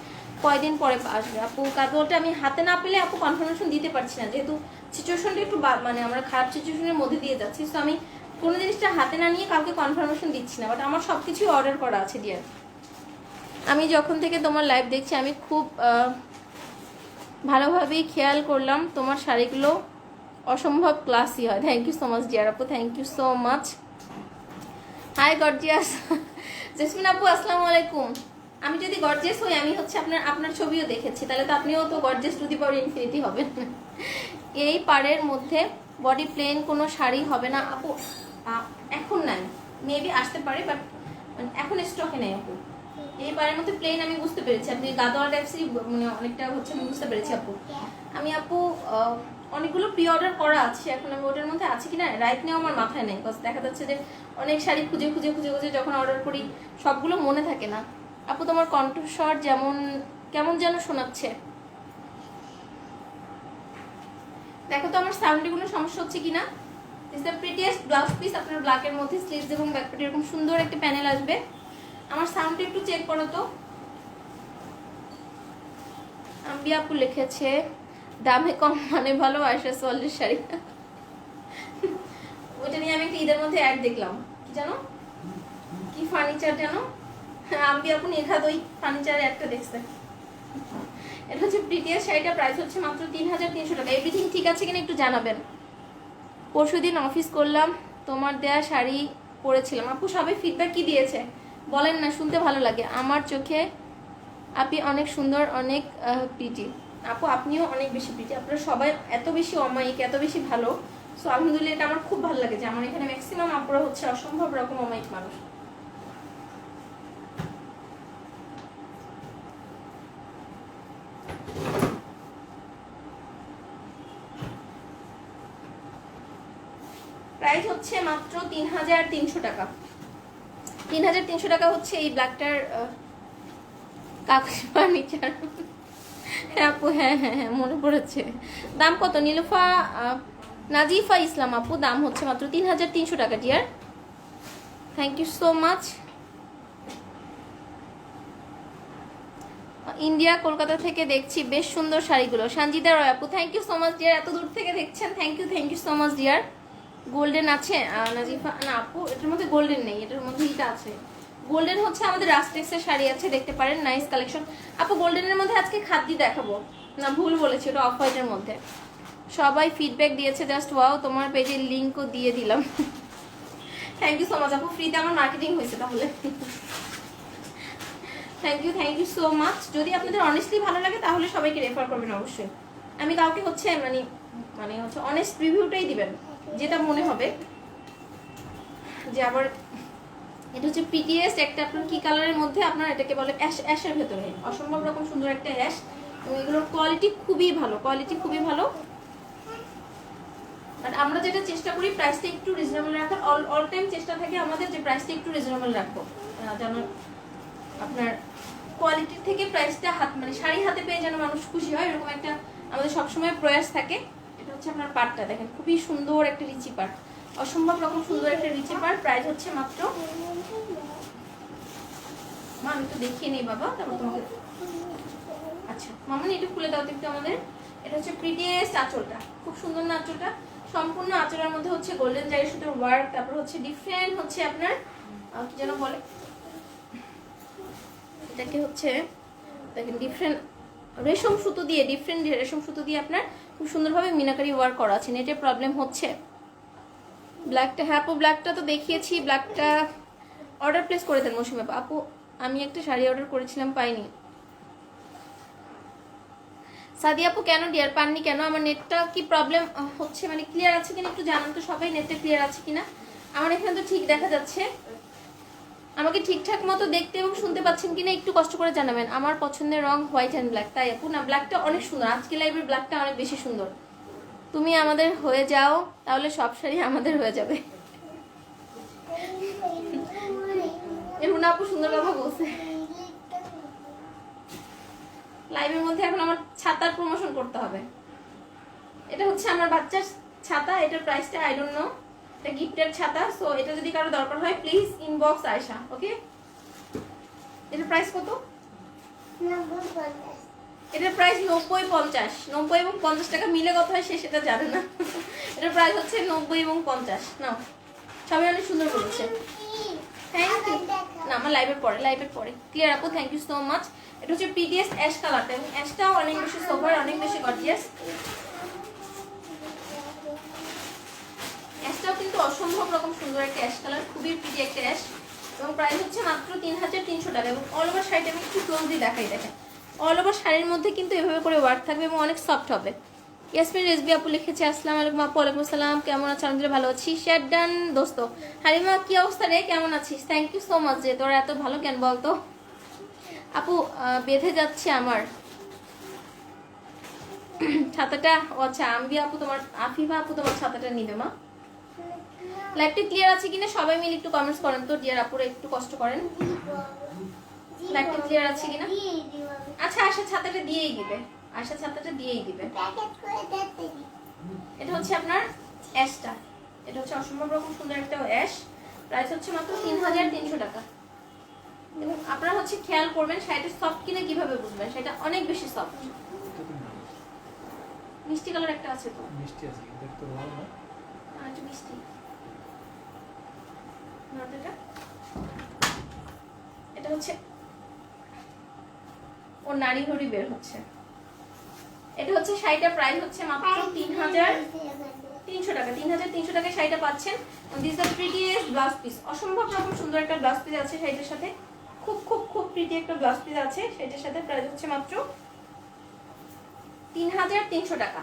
কয়দিন পরে আসবে আপু? গাদোয়ালটা আমি হাতে না পেলে আপু কনফার্মেশন দিতে পারছি না, যেহেতু সিচুয়েশনটা একটু মানে আমরা খারাপ সিচুয়েশনের মধ্যে দিয়ে যাচ্ছি। তো আমি কোনো জিনিসটা হাতে না নিয়ে কাউকে কনফার্মেশন দিচ্ছি না, বাট আমার সব কিছুই অর্ডার করা আছে ডিয়ার। আমি যখন থেকে তোমার লাইভ দেখছি আমি খুব ভালোভাবেই খেয়াল করলাম তোমার শাড়িগুলো অসম্ভব ক্লাসি হয়। Thank you so much dear আপু, thank you so much. Hi gorgeous Jesmin আপু, আসসালামু আলাইকুম। আমি যদি গর্জিয়াস হই, আমি হচ্ছে আপনার ছবিও দেখেছি, তাহলে তো আপনিও তো gorgeous to the power infinity হবেন। এই পাড়ের মধ্যে বডি প্লেন কোনো শাড়ি হবে না আপু? এখন নাই, মেবি আসতে পারে, বাট এখন স্টকে নেই আপু। এই পাড়ের মধ্যে প্লেন আমি বুঝতে পেরেছি, আপনি গাদোয়াল টাইপসই মানে অনেকটা হচ্ছে আমি বুঝতে পেরেছি আপু। আমি আপু অনেকগুলো প্রি অর্ডার করা আছে, এখন আমি ওটার মধ্যে আছে কিনা রাইট নাও আমার মাথায় নেই, বিকজ দেখা যাচ্ছে যে অনেক শাড়ি খুঁজে খুঁজে খুঁজে খুঁজে যখন অর্ডার করি সবগুলো মনে থাকে না। আপু তোমার কণ্ঠস্বর কেমন যেন শোনাচ্ছে, দেখো তো আমার সাউন্ডে কোনো সমস্যা হচ্ছে কিনা। It's the prettiest blouse piece, আপনার ব্ল্যাকের মধ্যে স্লিভস এবং ব্যাকপ্যাট এরকম সুন্দর একটা প্যানেল আসবে। আমার সাউন্ডটা একটু চেক করো তো। আম্বি আপু লিখেছে দামে কম মানে ভালো, আয়শা সোয়ালের শাড়ি। ওইটা নিয়ে আমি একটা ঈদের মধ্যে অ্যাড দেখলাম, কি জানো কি ফার্নিচার জানো, আম্বি আপু নির্ঘাত ফার্নিচার একটা দেখছে। এটা হচ্ছে প্রিটিয়েস্ট শাড়িটা, প্রাইস হচ্ছে মাত্র 3300 টাকা। এভরিথিং ঠিক আছে কিনা একটু জানাবেন। পরশুদিন অফিস করলাম, তোমার দেয়া শাড়ি পরেছিলাম। আপু সবাই ফিডব্যাক কি দিয়েছে বলেন না, শুনতে ভালো লাগে। আমার চোখে আপনি অনেক সুন্দর, অনেক প্রিটি। আপু আপনিও অনেক বেশি প্রিটি, আপনারা সবাই এত বেশি অমায়িক, এত বেশি ভালো। সো আলহামদুলিল্লাহ, এটা আমার খুব ভালো লাগে যে আমার এখানে ম্যাক্সিমাম আপুরা হচ্ছে অসম্ভব রকম অমায়িক মানুষ। প্রাইস হচ্ছে মাত্র 3300 টাকা। 3300 টাকা হচ্ছে এই ব্ল্যাকটার কাগজ ফার্নিচার। হ্যাঁ আপু, হ্যাঁ হ্যাঁ হ্যাঁ মনে পড়েছে। দাম কত নীলুফা? নাজিফা ইসলাম আপু, দাম হচ্ছে মাত্র 3300 টাকা dear. Thank you so much. India Kolkata থেকে দেখছি, বেশ সুন্দর শাড়িগুলো। সঞ্জিদা রয় আপু, thank you so much dear, এত দূর থেকে দেখছেন, thank you so much dear. Golden আছে নাজিফা? না আপু, এটার মধ্যে গোল্ডেন নেই, এটার মধ্যে এটা আছে। গোল্ডেন হচ্ছে আমাদের রাস্টেক্সের শাড়ি আছে, দেখতে পারেন, নাইস কালেকশন। আপু গোল্ডেনের মধ্যে আজকে খাদ্যি দেখাবো না, ভুল বলেছি, ওটা অফ হোয়াইটের মধ্যে। সবাই ফিডব্যাক দিয়েছে, জাস্ট ওয়াও, তোমার পেজের লিঙ্কও দিয়ে দিলাম। থ্যাংক ইউ সো মাচ আপু, ফ্রিতে আমার মার্কেটিং হয়েছে তাহলে। Thank you so much. যদি আপনাদের অনেস্টলি ভালো লাগে তাহলে সবাইকে রেফার করবেন অবশ্যই। আমি কাউকে হচ্ছে মানে হচ্ছে অনেস্ট রিভিউটাই দিবেন, যেটা মনে হবে যে আবার এটা হচ্ছে প্রিটিয়েস্ট একটা, আপনার কি কালারের মধ্যে, আপনার এটাকে বলে অ্যাশ, অ্যাশের ভেতরে অসম্ভব রকম সুন্দর একটা অ্যাশ, এবং এগুলোর কোয়ালিটি খুবই ভালো, কোয়ালিটি খুবই ভালো। আর আমরা যেটা চেষ্টা করি প্রাইসটা একটু রিজনেবল রাখার, অল টাইম চেষ্টা থাকে আমাদের যে প্রাইসটা একটু রিজনেবল রাখবো, যেন আপনার কোয়ালিটির থেকে প্রাইসটা মানে শাড়ি হাতে পেয়ে যেন মানুষ খুশি হয়, এরকম একটা আমাদের সবসময় প্রয়াস থাকে। এটা হচ্ছে আপনার পাটটা দেখেন, খুবই সুন্দর একটা রিচি পাট, অসম্ভব রকম সুন্দর একটা রিচি পাট। প্রাইস হচ্ছে মাত্র, মা আমি তো দেখিয়ে নেই বাবা, তারপর তোমাকে, আচ্ছা মামনি একটু খুলে দাও তো একটু আমাদের। এটা হচ্ছে প্রিটিয়েস্ট আঁচলটা, খুব সুন্দর না আঁচলটা, সম্পূর্ণ আঁচলের মধ্যে হচ্ছে গোল্ডেন জারি সুতোর ওয়ার্ক, তারপর হচ্ছে ডিফারেন্ট হচ্ছে আপনার কি যেন বলে এটাকে, হচ্ছে দেখেন ডিফারেন্ট রেশম সুতো দিয়ে, ডিফারেন্ট রেশম সুতো দিয়ে আপনার খুব সুন্দরভাবে মিনাকারি ওয়ার্ক করা আছে। নেটের প্রবলেম হচ্ছে। ব্ল্যাকটা, হ্যাঁ আপু ব্ল্যাকটা তো দেখিয়েছি, ব্ল্যাকটা অর্ডার প্লেস করে দেন মৌসুমি আপু। আপু আমি একটা শাড়ি অর্ডার করেছিলাম, পাইনি। সাদি আপু কেন ডিয়ার পাননি কেন? আমার নেটটা কি প্রবলেম হচ্ছে, মানে ক্লিয়ার আছে কিনা একটু জানান তো সবাই, নেটটা ক্লিয়ার আছে কিনা। আমার এখানে তো ঠিক দেখা যাচ্ছে, আমাকে ঠিকঠাক মতো দেখতে এবং শুনতে পাচ্ছেন কিনা একটু কষ্ট করে জানাবেন। আমার পছন্দের রং হোয়াইট অ্যান্ড ব্ল্যাক। তাই আপু না, ব্ল্যাকটা অনেক সুন্দর, আজকে লাইভের ব্ল্যাকটা অনেক বেশি সুন্দর। তুমি আমাদের হয়ে যাও, তাহলে সব শাড়ি আমাদের হয়ে যাবে। রুনা আপু সুন্দর কথা বলছে। লাইভের মধ্যে এখন আমার ছাতার প্রমোশন করতে হবে। এটা হচ্ছে আমার বাচ্চার ছাতা, এটার প্রাইসটা আই ডোন্ট নো, এটা গিফটের ছাতা। সো এটা যদি কারো দরকার হয় প্লিজ ইনবক্স আয়শা, ওকে। এটার প্রাইস কত? এটার প্রাইস 90-50, 90 এবং 50 টাকা মিলে কত হয় সে সেটা জানে না। এটার প্রাইস হচ্ছে 90 এবং 50। নাও, সবাই অনেক সুন্দর বলেছে, থ্যাংক ইউ। না আমার লাইভের পরে ক্লিয়ার আপু, থ্যাংক ইউ সো মাচ। এটা হচ্ছে প্রিটিয়েস্ট অ্যাশ কালারটা, এবং অ্যাশটাও অনেক বেশি সোভার, অনেক বেশি গর্জিয়াস। অ্যাশটাও কিন্তু অসম্ভব রকম সুন্দর একটা অ্যাশ কালার, খুবই প্রিটি একটা অ্যাশ, এবং প্রাইস হচ্ছে মাত্র 3300 টাকা। এবং অল ওভার শাড়িটা আমি একটু ক্লোজলি দেখাই, দেখেন অল ওভার শাড়ির মধ্যে কিন্তু এভাবে করে ওয়ার্ক থাকবে এবং অনেক সফট হবে। ইয়াসমিন রেজবি আপু লিখেছে, আসসালামু আলাইকুম আপু। ওয়ালাইকুম আসসালাম, কেমন আছো? আলহামদুলিল্লাহ ভালো আছি। শেয়ার ডান দোস্ত। হারিমা কি অবস্থা রে, কেমন আছিস? থ্যাংক ইউ সো মাচ, যে তোরা এত ভালো কেন বলতো আপু। বেঁধে যাচ্ছে আমার ছাতাটা। ও আচ্ছা, আম্বি আপু তোমার, আফিফা আপু তোমার ছাতাটা নিবে মা। লাইভটা ক্লিয়ার আছে কিনা সবাই মিলে একটু কমেন্টস করেন তো, ডিয়ার আপুরা একটু কষ্ট করেন, লাইভটা ক্লিয়ার আছে কিনা। আচ্ছা আশা ছাতাটা দিয়েই দিবে, আশা ছাতাটা দিয়েই দিবে। এটা হচ্ছে আপনার অ্যাশটা, এটা হচ্ছে অসম্ভব রকম সুন্দর একটা অ্যাশ। প্রাইস হচ্ছে মাত্র 3300 টাকা। এবং আপনারা হচ্ছে খেয়াল করবেন শাড়িটা সফট কিনা কিভাবে বুঝবেন, সেটা অনেক বেশি সফট। মিষ্টি কালার একটা আছে তো, মিষ্টি আছে দেখতে ভালো না, একটু মিষ্টি। এটা হচ্ছে ও নারী ঘড়ি বের হচ্ছে। এটা হচ্ছে শাড়িটার প্রাইস হচ্ছে মাত্র 3300 টাকা। 3300 টাকায় শাড়িটা পাচ্ছেন। This the prettiest blouse piece, অসম্ভব রকম সুন্দর একটা ব্লাউজ পিস আছে শাড়িটার সাথে, খুব খুব খুব প্রিটি একটা ব্লাউজ পিস আছে শাড়িটার সাথে। প্রাইস হচ্ছে মাত্র 3300 টাকা।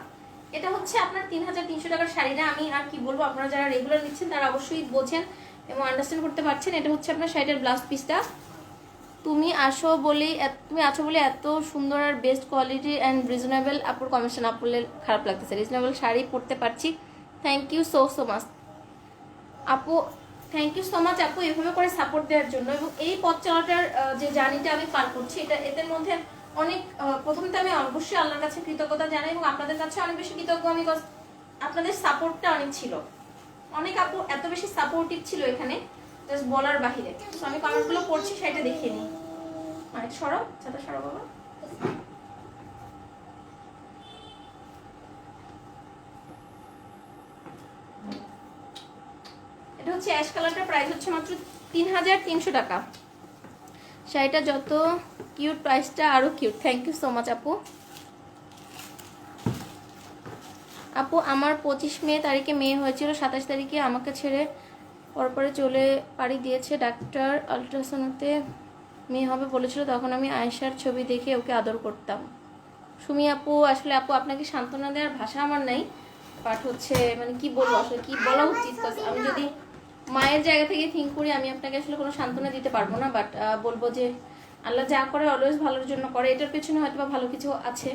এটা হচ্ছে আপনার 3300 টাকার শাড়ি না, আমি আর কি বলবো, আপনারা যারা রেগুলার নিচ্ছেন তারা অবশ্যই বোঝেন এবং আন্ডারস্ট্যান্ড করতে পারছেন। এটা হচ্ছে আপনার শাড়িটার ব্লাউজ পিসটা। তুমি আছো বলে এত সুন্দর আর বেস্ট কোয়ালিটি অ্যান্ড রিজনেবল। আপুর কমিশন আপলে খারাপ লাগতেছে, রিজনেবল শাড়ি পরতে পারছি। থ্যাংক ইউ সো মাচ আপু, থ্যাংক ইউ সো মাচ আপু এভাবে করে সাপোর্ট দেওয়ার জন্য। এবং এই পথ চলাটার যে জার্নিটা আমি পার করছি, এদের মধ্যে অনেক প্রথমে তো আমি অবশ্যই আল্লাহর কাছে কৃতজ্ঞতা জানাই এবং আপনাদের কাছে অনেক বেশি কৃতজ্ঞ আমি, আপনাদের সাপোর্টটা অনেক ছিল, অনেক আপু এত বেশি সাপোর্টিভ ছিল এখানে, জাস্ট বলার বাহিরে। তো আমি কমেন্টগুলো পড়ছি, সেটা দেখিয়ে নিই। সরব ছাতা সরব বাবা। এটা হচ্ছে অ্যাশ কালারটার প্রাইস হচ্ছে মাত্র 3300 টাকা। শাড়িটা যত কিউট, প্রাইসটা আরো cute. Thank you so much আপু। আপু আমার 25 মে তারিখে মেয়ে হয়েছিল, 27 তারিখে আমাকে ছেড়ে পরপরে চলে পাড়ি দিয়েছে। ডাক্তার আল্ট্রাসাউন্ডে মেয়ে হবে বলেছিল, তখন আমি আয়েশার ছবি দেখে ওকে আদর করতাম। সুমি আপু, আসলে আপু আপনাকে সান্ত্বনা দেওয়ার ভাষা আমার নাই, বাট হচ্ছে মানে কি বলবো, আসলে কি বলা উচিত। আমি যদি মায়ের জায়গা থেকে থিঙ্ক করি, আমি আপনাকে আসলে কোনো সান্ত্বনা দিতে পারবো না, বাট বলবো যে আল্লাহ যা করে অলওয়েজ ভালোর জন্য করে। এটার পেছনে হয়তো বা ভালো কিছু আছে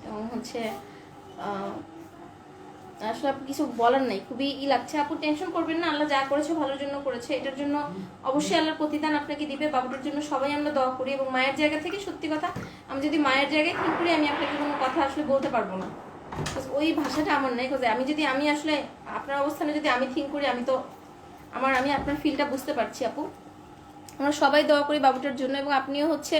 এবং হচ্ছে আসলে আপু কিছু বলার নাই, খুবই লাগছে। আপু টেনশন করবেন না, আল্লাহ যা করেছে ভালোর জন্য করেছে, এটার জন্য অবশ্যই আল্লাহর প্রতিদান আপনাকে দিবে। বাবুটার জন্য সবাই আমরা দোয়া করি এবং মায়ের জায়গা থেকে সত্যি কথা, আমি যদি মায়ের জায়গায় ঠিক করি, আমি আপনাকে কোনো কথা আসলে বলতে পারবো না, ওই ভাষাটা আমার নাই। আমি আসলে আপনার অবস্থানে যদি আমি থিঙ্ক করি, আমি আপনার ফিলটা বুঝতে পারছি আপু। আমরা সবাই দোয়া করি বাবুটার জন্য এবং আপনিও হচ্ছে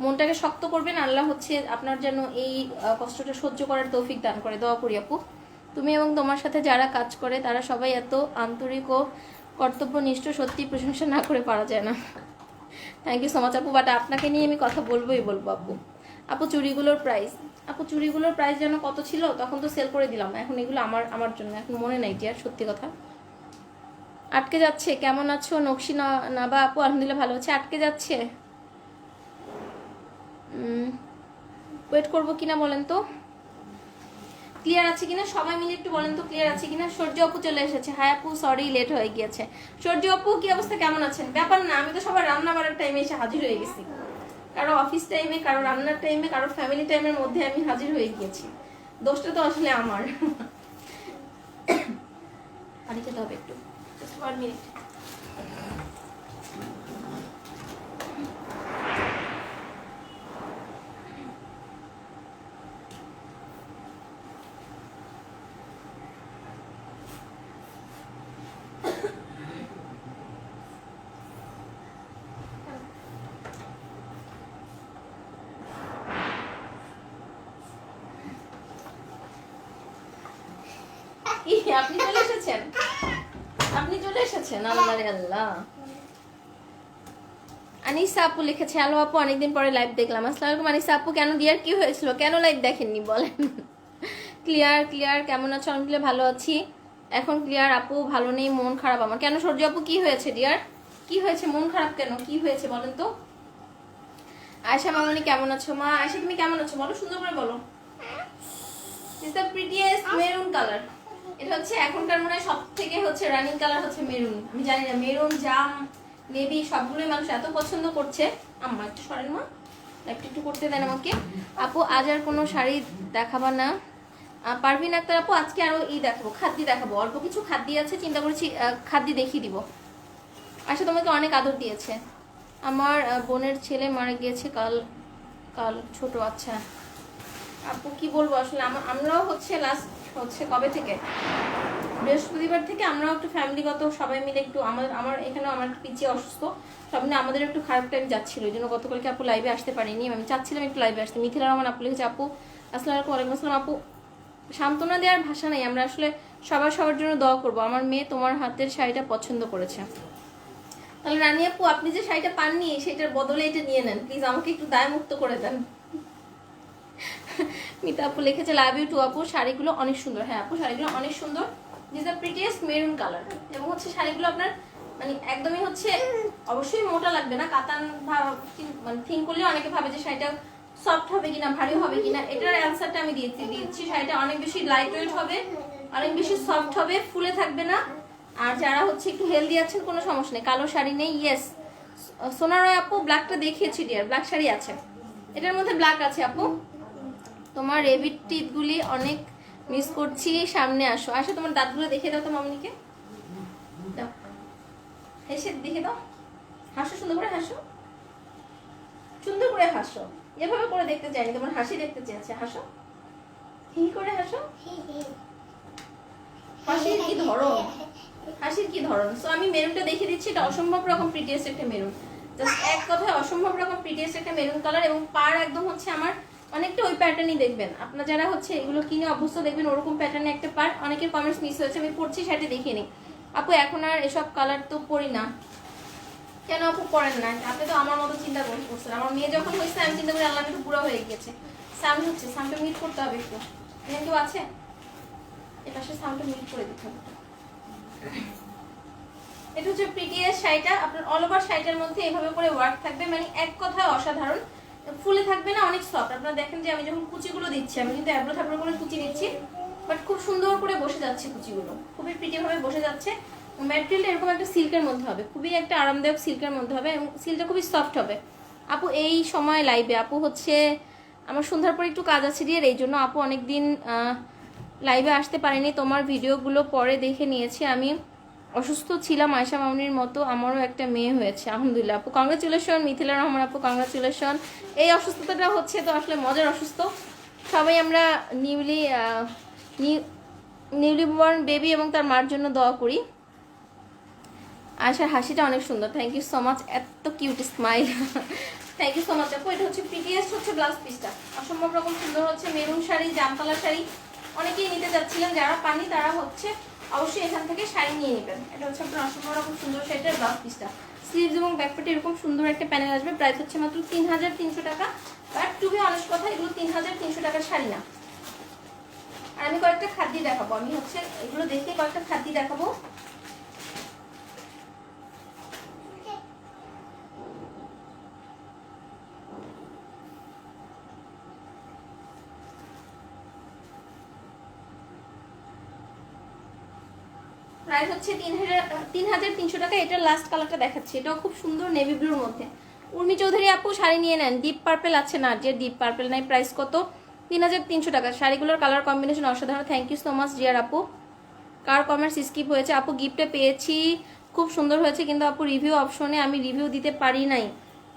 মনটাকে শক্ত করবেন, আল্লাহ হচ্ছে আপনার যেন এই কষ্টটা সহ্য করার তৌফিক দান করে, দোয়া করি আপু। তুমি এবং তোমার সাথে যারা কাজ করে তারা সবাই এত আন্তরিক ও কর্তব্যনিষ্ঠ, সত্যি প্রশংসা না করে পারা যায় না। থ্যাংক ইউ সো মাচ আপু, বাট আপনাকে নিয়ে আমি কথা বলবো আপু। আপু চুড়িগুলোর প্রাইস যেন কত ছিল, তখন তো সেল করে দিলাম, এখন এগুলো আমার জন্য এখন মনে নাই টিয়ার, সত্যি কথা। আটকে যাচ্ছে, কেমন আছো নকশি নাবা আপু? আলহামদুলিল্লাহ ভালো আছে। আটকে যাচ্ছে, ওয়েট করবো কিনা বলেন তো, ক্লিয়ার আছে কিনা সবাই মিলে একটু বলেন তো, ক্লিয়ার আছে কিনা। সূর্য আপু চলে এসেছে, হাই আপু সরি লেট হয়ে গিয়েছে। সূর্য আপু কি অবস্থা, কেমন আছেন? ব্যাপার না, আমি তো সবার রান্না বাড়ার টাইমে এসে হাজির হয়ে গেছি, কারো অফিস টাইমে, কারো রান্নার টাইমে, কারো ফ্যামিলি টাইমের মধ্যে আমি হাজির হয়ে গিয়েছি। দোষটা তো আসলে আমার। পানি খেতে হবে একটু, জাস্ট 1 মিনিট। আপনি চলে এসেছেন, আল্লাহ রে আল্লাহ। আনিসা আপু লিখেছে, হ্যালো আপু অনেকদিন পরে লাইভ দেখলাম। আসসালামু আলাইকুম আনিসা আপু, কেন ডিয়ার কি হয়েছিল, কেন লাইভ দেখেননি বলেন? ক্লিয়ার কেমন আছো? আলহামদুলিল্লাহ ভালো আছি। এখন ক্লিয়ার আপু, ভালো নেই, মন খারাপ আমার। কেন সূর্য আপু কি হয়েছে ডিয়ার, কি হয়েছে, মন খারাপ কেন, কি হয়েছে বলেন তো? আয়েশা মামনি কেমন আছো? মা আয়েশা তুমি কেমন আছো বলো, সুন্দর করে বলো। Is the prettiest maroon colour. এটা হচ্ছে এখনকার মনে হয় সব থেকে হচ্ছে রানিং কালার হচ্ছে মেরুন। আমি জানি না, মেরুন, জাম, নেভি সবগুলোই মানুষ এত পছন্দ করছে। আম্মা একটু সরেন মা, একটু করতে দেন আমাকে। আপু আজ আর কোনো শাড়ি দেখাবা না? পারভিন আক্তার আপু আজকে আরো দেখাবো, খাদ্য দেখাবো, অল্প কিছু খাদ্য আছে, চিন্তা করেছি খাদ্য দেখিয়ে দিব। আচ্ছা তোমাকে অনেক আদর দিয়েছে। আমার বোনের ছেলে মারা গিয়েছে কাল ছোট। আচ্ছা আপু কি বলবো আসলে, আমরাও হচ্ছে লাস্ট হচ্ছে কবে থেকে, বৃহস্পতিবার থেকে আমরাও একটু ফ্যামিলিগত সবাই মিলে একটু আমার এখানেও আমার পিছিয়ে অসুস্থ, সব মিলে আমাদের একটু খারাপ টাইম যাচ্ছিল, এই জন্য গতকালকে আপু লাইভে আসতে পারিনি। আমি চাচ্ছিলাম একটু লাইভে আসতে। মিথিলা রহমান আপু লিখেছে, আপু আসসালামু আলাইকুম। ওয়ালাইকুম আসসালাম আপু, সান্ত্বনা দেওয়ার ভাষা নাই, আমরা আসলে সবার জন্য দোয়া করবো। আমার মেয়ে তোমার হাতের শাড়িটা পছন্দ করেছে। তাহলে রানী আপু আপনি যে শাড়িটা পাননি সেটার বদলে এটা নিয়ে নেন প্লিজ, আমাকে একটু দায় মুক্ত করে দেন। মিতা আপু লিখেছে, লাভ ইউ টু আপু, শাড়িগুলো অনেক সুন্দর। হ্যাঁ আপু শাড়িগুলো অনেক সুন্দর, this the prettiest maroon colour. এবং হচ্ছে শাড়িগুলো আপনার মানে একদমই হচ্ছে অবশ্যই মোটা লাগবে না, কাতান মানে থিঙ্ক করলে অনেকে ভাবে যে শাড়িটা সফট হবে কিনা, ভারী হবে কিনা, এটার অ্যান্সারটা আমি দিচ্ছি। শাড়িটা অনেক বেশি লাইট ওয়েট হবে, অনেক বেশি সফট হবে, ফুলে থাকবে না। আর যারা হচ্ছে একটু হেলদি আছেন কোনো সমস্যা নেই, কালো শাড়ি নেই। ইয়েস সোনারয় আপু ব্ল্যাকটা দেখিয়েছি ডিয়ার, ব্ল্যাক শাড়ি আছে, এটার মধ্যে ব্ল্যাক আছে আপু। তোমার রেবিট টিথগুলি অনেক মিস করছি, সামনে আসো। আসো তোমার দাঁতগুলো দেখে দাও তো মামনিকে, দাও হেসে দেখে দাও, হাসো সুন্দর করে, হাসো সুন্দর করে হাসো, এভাবে করে দেখতে চাইনি, তোমার হাসি দেখতে চেয়েছে, হাসো হি করে হাসো। হাসির কি ধরন, হাসির কি ধরন। সো আমি মেরুনটা দেখিয়ে দিচ্ছি, এটা অসম্ভব রকম প্রিটিয়েস্ট একটা মেরুন, জাস্ট এক কথায় অসম্ভব রকম প্রিটিয়েস্ট একটা মেরুন কালার। এবং পার একদম হচ্ছে আমার অনেকটা ওই প্যাটার্নই দেখবেন, আপনারা যারা হচ্ছে এগুলো কিনে অভ্যস্ত দেখবেন ওরকম প্যাটার্নে একটা পার। অনেকের কমেন্টস মিস হয়েছে, আমি পড়ছি সেটা দেখিয়ে নিই। আপু এখন আর এসব কালার তো পরি না, কেন আপু পড়েন না? আপনি তো আমার মতো চিন্তা করছেন, আমার মেয়ে যখন হয়েছে আমি চিন্তা করি আল্লাহ একটু বুড়া হয়ে গিয়েছে। সাউন্ড হচ্ছে, সাউন্ডটা মিট করতে হবে একটু, কেউ আছে এ পাশে, সাউন্ডটা মিট করে দিতে হবে। এটা হচ্ছে প্রিটিয়েস্ট শাড়িটা, আপনার অল ওভার শাড়িটার মধ্যে এভাবে করে ওয়ার্ক থাকবে, মানে এক কথায় অসাধারণ, ফুলে থাকবে না, অনেক সফট। আপনারা দেখেন যে আমি যখন কুচিগুলো দিচ্ছি, আমি কিন্তু এবড়ো থাবড়ো করে কুচি দিচ্ছি, বাট খুব সুন্দর করে বসে যাচ্ছে কুচিগুলো, খুবই প্রিটি ভাবে বসে যাচ্ছে। ম্যাটেরিয়ালটা এরকম একটা সিল্কের মধ্যে হবে, খুবই একটা আরামদায়ক সিল্কের মধ্যে হবে, এবং সিল্কটা খুবই সফট হবে। আপু এই সময় লাইভে, আপু হচ্ছে আমার সন্ধ্যার পর একটু কাজ আছে দিয়ে, এই জন্য আপু অনেকদিন লাইভে আসতে পারিনি। তোমার ভিডিওগুলো পরে দেখে নিয়েছি, আমি অসুস্থ ছিলাম আয়শা মামনির মতো, আমারও একটা মেয়ে হয়েছে আলহামদুলিল্লাহ। আপু কংগ্রাচুলেশন, মিথিলা রহমান আপু কংগ্রাচুলেশন। এই অসুস্থতাটা হচ্ছে তো আসলে মজার অসুস্থ, সবাই আমরা নিউলি বর্ন বেবি এবং তার মার জন্য দোয়া করি। আয়শার হাসিটা অনেক সুন্দর, থ্যাংক ইউ সো মাচ, এত cute smile, thank you so much আপু। এটা হচ্ছে প্রিটিয়েস্ট হচ্ছে ব্লাউজ পিসটা, অসম্ভব রকম সুন্দর হচ্ছে, মেরুন শাড়ি, জাম কালার শাড়ি অনেকেই নিতে চাচ্ছিলেন, যারা পানি তারা হচ্ছে অবশ্যই এখান থেকে শাড়ি নিয়ে নেবেন। এটা হচ্ছে আপনার অসম্ভব রকম সুন্দর শাড়িটার ব্লাউজ পিসটা, স্লিভস এবং ব্যাকপার্টে এরকম সুন্দর একটা প্যানেল আসবে। প্রাইস হচ্ছে মাত্র 3300 টাকা, বাট টু বি অনেস্ট কথা এগুলো 3300 টাকার শাড়ি না। আর আমি কয়েকটা খাদ্য দেখাবো, আমি হচ্ছে এগুলো দেখে কয়েকটা খাদ্য দেখাবো। প্রাইস হচ্ছে 3300 টাকা। এটার লাস্ট কালারটা দেখাচ্ছি, এটাও খুব সুন্দর নেভি ব্লুর মধ্যে। উর্মি চৌধুরী আপু শাড়ি নিয়ে নেন, ডিপ পার্পেল আছে না, যে ডিপ পার্পেল নাই। প্রাইস কত? 3300 টাকা। শাড়িগুলোর কালার কম্বিনেশন অসাধারণ, থ্যাংক ইউ সো মাচ জিয়ার আপু। কার কমেন্টস স্কিপ হয়েছে? আপু গিফটে পেয়েছি, খুব সুন্দর হয়েছে, কিন্তু আপু রিভিউ অপশনে আমি রিভিউ দিতে পারি নাই।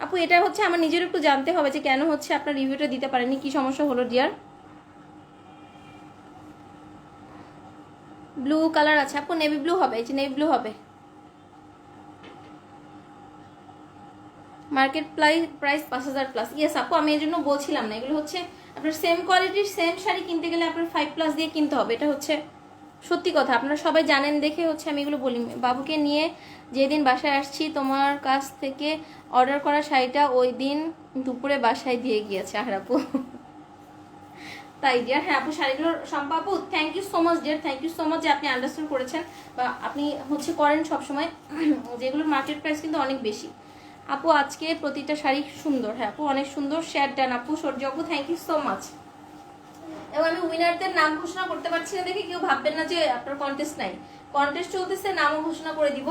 আপু এটা হচ্ছে আমার নিজের একটু জানতে হবে যে কেন হচ্ছে আপনার রিভিউটা দিতে পারেনি, কি সমস্যা হলো ডিয়ার। ব্লু কালার আছে আপু, নেভি ব্লু হবে, এই যে নেভি ব্লু হবে। Market price 5000+। ইয়েস আপু, আমি এর জন্য বলছিলাম না, এগুলো হচ্ছে আপনার সেম কোয়ালিটির সেম শাড়ি কিনতে গেলে আপনার 5+ দিয়ে কিনতে হবে, এটা হচ্ছে সত্যি কথা, আপনারা সবাই জানেন দেখে হচ্ছে আমি এগুলো বলি। বাবুকে নিয়ে যেদিন বাসায় আসছি তোমার কাছ থেকে অর্ডার করা শাড়িটা ওই দিন দুপুরে বাসায় দিয়ে গিয়েছে। আর আপু তাই ডিয়ার, হ্যাঁ আপু শাড়িগুলোর শম্পা আপু thank you so much dear, thank you so much যে আপনি আন্ডারস্ট্যান্ড করেছেন বা আপনি হচ্ছে করেন সবসময়, যেগুলোর মার্কেট প্রাইস কিন্তু অনেক বেশি। আপু আজকে প্রতিটা শাড়ি সুন্দর, হ্যাঁ আপু অনেক সুন্দর, শেয়ার ডান আপু, সূর্য আপু থ্যাংক ইউ সো মাচ। এবং আমি উইনারদের নাম ঘোষণা করতে পারছি না দেখে কেউ ভাববেন না যে আপনার কন্টেস্ট নাই, কন্টেস্ট চলতেছে, নামও ঘোষণা করে দিব,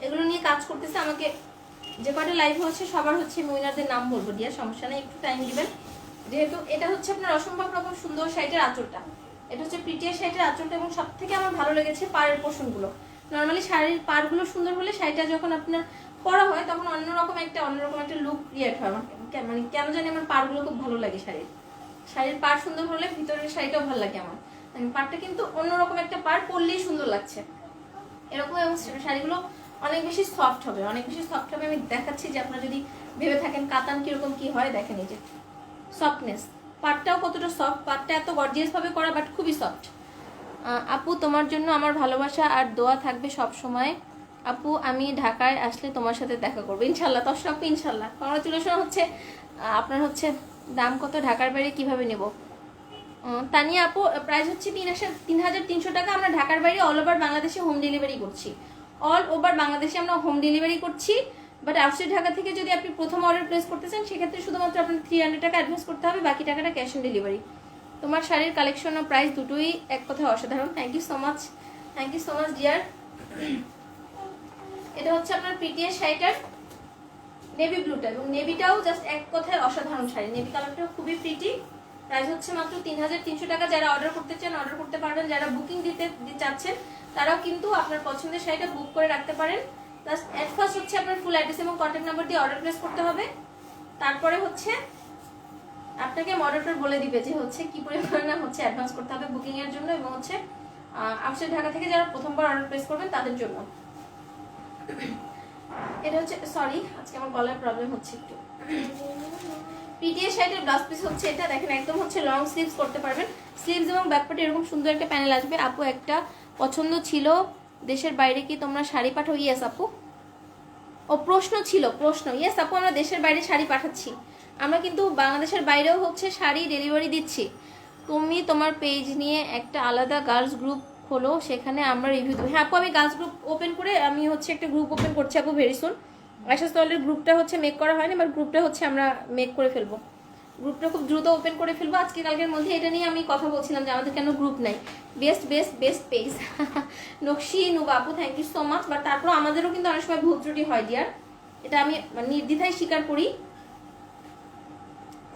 এগুলো নিয়ে কাজ করতেছে। আমাকে যে কয়টা লাইভ হচ্ছে সবার হচ্ছে আমি উইনারদের নাম বলবো ডিয়ার, সমস্যা নেই, একটু টাইম দিবেন। যেহেতু এটা হচ্ছে আপনার অসম্ভব রকম সুন্দর শাড়িটার আঁচলটা, এটা হচ্ছে প্রিটিয়ার শাড়িটার আঁচলটা, এবং সব থেকে আমার ভালো লেগেছে পাড়ের পোর্শনগুলো। নর্মালি শাড়ির পাড়গুলো সুন্দর হলে শাড়িটা যখন আপনার পরা হয় তখন অন্যরকম একটা লুক ক্রিয়েট হয়। আমার মানে কেন জানি আমার পাড়গুলো খুব ভালো লাগে, শাড়ির পাড় সুন্দর হলে ভিতরের শাড়িটাও ভালো লাগে আমার, মানে পাড়টা কিন্তু অন্যরকম একটা পাড়, পরলেই সুন্দর লাগছে এরকম। এবং শাড়িগুলো অনেক বেশি সফট হবে, অনেক বেশি সফট হবে। আমি দেখাচ্ছি যে আপনারা যদি ভেবে থাকেন কাতান কিরকম কি হয়, দেখেন এই যে সফটনেস, পাটটাও কতটা সফট, পাটটা এত গর্জিয়াস ভাবে করা বাট খুবই সফট। আপু তোমার জন্য আমার ভালোবাসা আর দোয়া থাকবে সব সময়। আপু আমি ঢাকায় আসলে তোমার সাথে দেখা করবো ইনশাল্লাহ, তখন আপু ইনশাল্লাহ। কংগ্রাচুলেশন হচ্ছে আপনার হচ্ছে দাম কত, ঢাকার বাইরে কিভাবে নেব? তানিয়া আপু প্রাইস হচ্ছে 3300 টাকা। আমরা ঢাকার বাইরে অল ওভার বাংলাদেশে হোম ডেলিভারি করছি, অল ওভার বাংলাদেশে আমরা হোম ডেলিভারি করছি। বাট আউটসাইড ঢাকা থেকে যদি আপনি প্রথম অর্ডার প্লেস করতে চান সেক্ষেত্রে শুধুমাত্র আপনার 300 টাকা অ্যাডভান্স করতে হবে, বাকি টাকাটা ক্যাশ অন ডেলিভারি। তোমার শাড়ির কালেকশন ও প্রাইস দুটোই এক কথায় অসাধারণ। Thank you so much, thank you so much dear. এটা হচ্ছে আপনার পিটিএস শাড়িটার নেভি ব্লুটা, এবং নেভিটাও জাস্ট এক কথায় অসাধারণ শাড়ি। নেভি কালারটা খুবই প্রিটি। প্রাইস হচ্ছে মাত্র 3300 টাকা। যারা অর্ডার করতে চান অর্ডার করতে পারবেন, যারা বুকিং দিতে চাচ্ছেন তারাও কিন্তু আপনার পছন্দের শাড়িটা বুক করে রাখতে পারেন। প্লাস এট ফার্স্ট হচ্ছে আপনার ফুল অ্যাড্রেস এবং কন্ট্যাক্ট নাম্বার দিয়ে অর্ডার প্লেস করতে হবে। তারপরে হচ্ছে আপনাকে মডারেটর বলে দিবে যে হচ্ছে কি পরিমাণে হচ্ছে অ্যাডভান্স করতে হবে বুকিং এর জন্য, এবং হচ্ছে আউটসাইড ঢাকা থেকে যারা প্রথমবার অর্ডার প্লেস করবেন তাদের জন্য। এটা হচ্ছে, সরি আজকে আমার গলার প্রবলেম হচ্ছে একটু। পিটিএস শাড়িটার ব্লাউজ পিস হচ্ছে এটা, দেখেন একদম হচ্ছে লং স্লিভস করতে পারবেন। স্লিভস এবং ব্যাকপার্টে এরকম সুন্দর একটা প্যানেল আসবে। আপু একটা পছন্দ ছিল দেশের বাইরে কি তোমরা শাড়ি পাঠাও? ইয়েস আপু। ও প্রশ্ন ছিল, প্রশ্ন। ইয়েস আপু, আমরা দেশের বাইরে শাড়ি পাঠাচ্ছি। আমরা কিন্তু বাংলাদেশের বাইরেও হচ্ছে শাড়ি ডেলিভারি দিচ্ছি। তুমি তোমার পেজ নিয়ে একটা আলাদা গার্লস গ্রুপ খোলো, সেখানে আমরা রিভিউ দেবো। হ্যাঁ আপু, আমি গার্লস গ্রুপ ওপেন করে আমি হচ্ছে একটা গ্রুপ ওপেন করছি আপু ভেরি সুন। আয়শা স্টলের গ্রুপটা হচ্ছে মেক করা হয়নি, বাট গ্রুপটা হচ্ছে আমরা মেক করে ফেলবো। গ্রুপটা খুব দ্রুত ওপেন করে ফেলবো আজকে কালকের মধ্যে। এটা নিয়ে আমি কথা বলছিলাম যে আমাদের কেন গ্রুপ নাই। Best best best page Nakshi Nuba আপু, thank you so much. But তারপর আমাদেরও কিন্তু অনেক সময় ভুল ত্রুটি হয় ডিয়ার, এটা আমি নির্দ্বিধায় স্বীকার করি।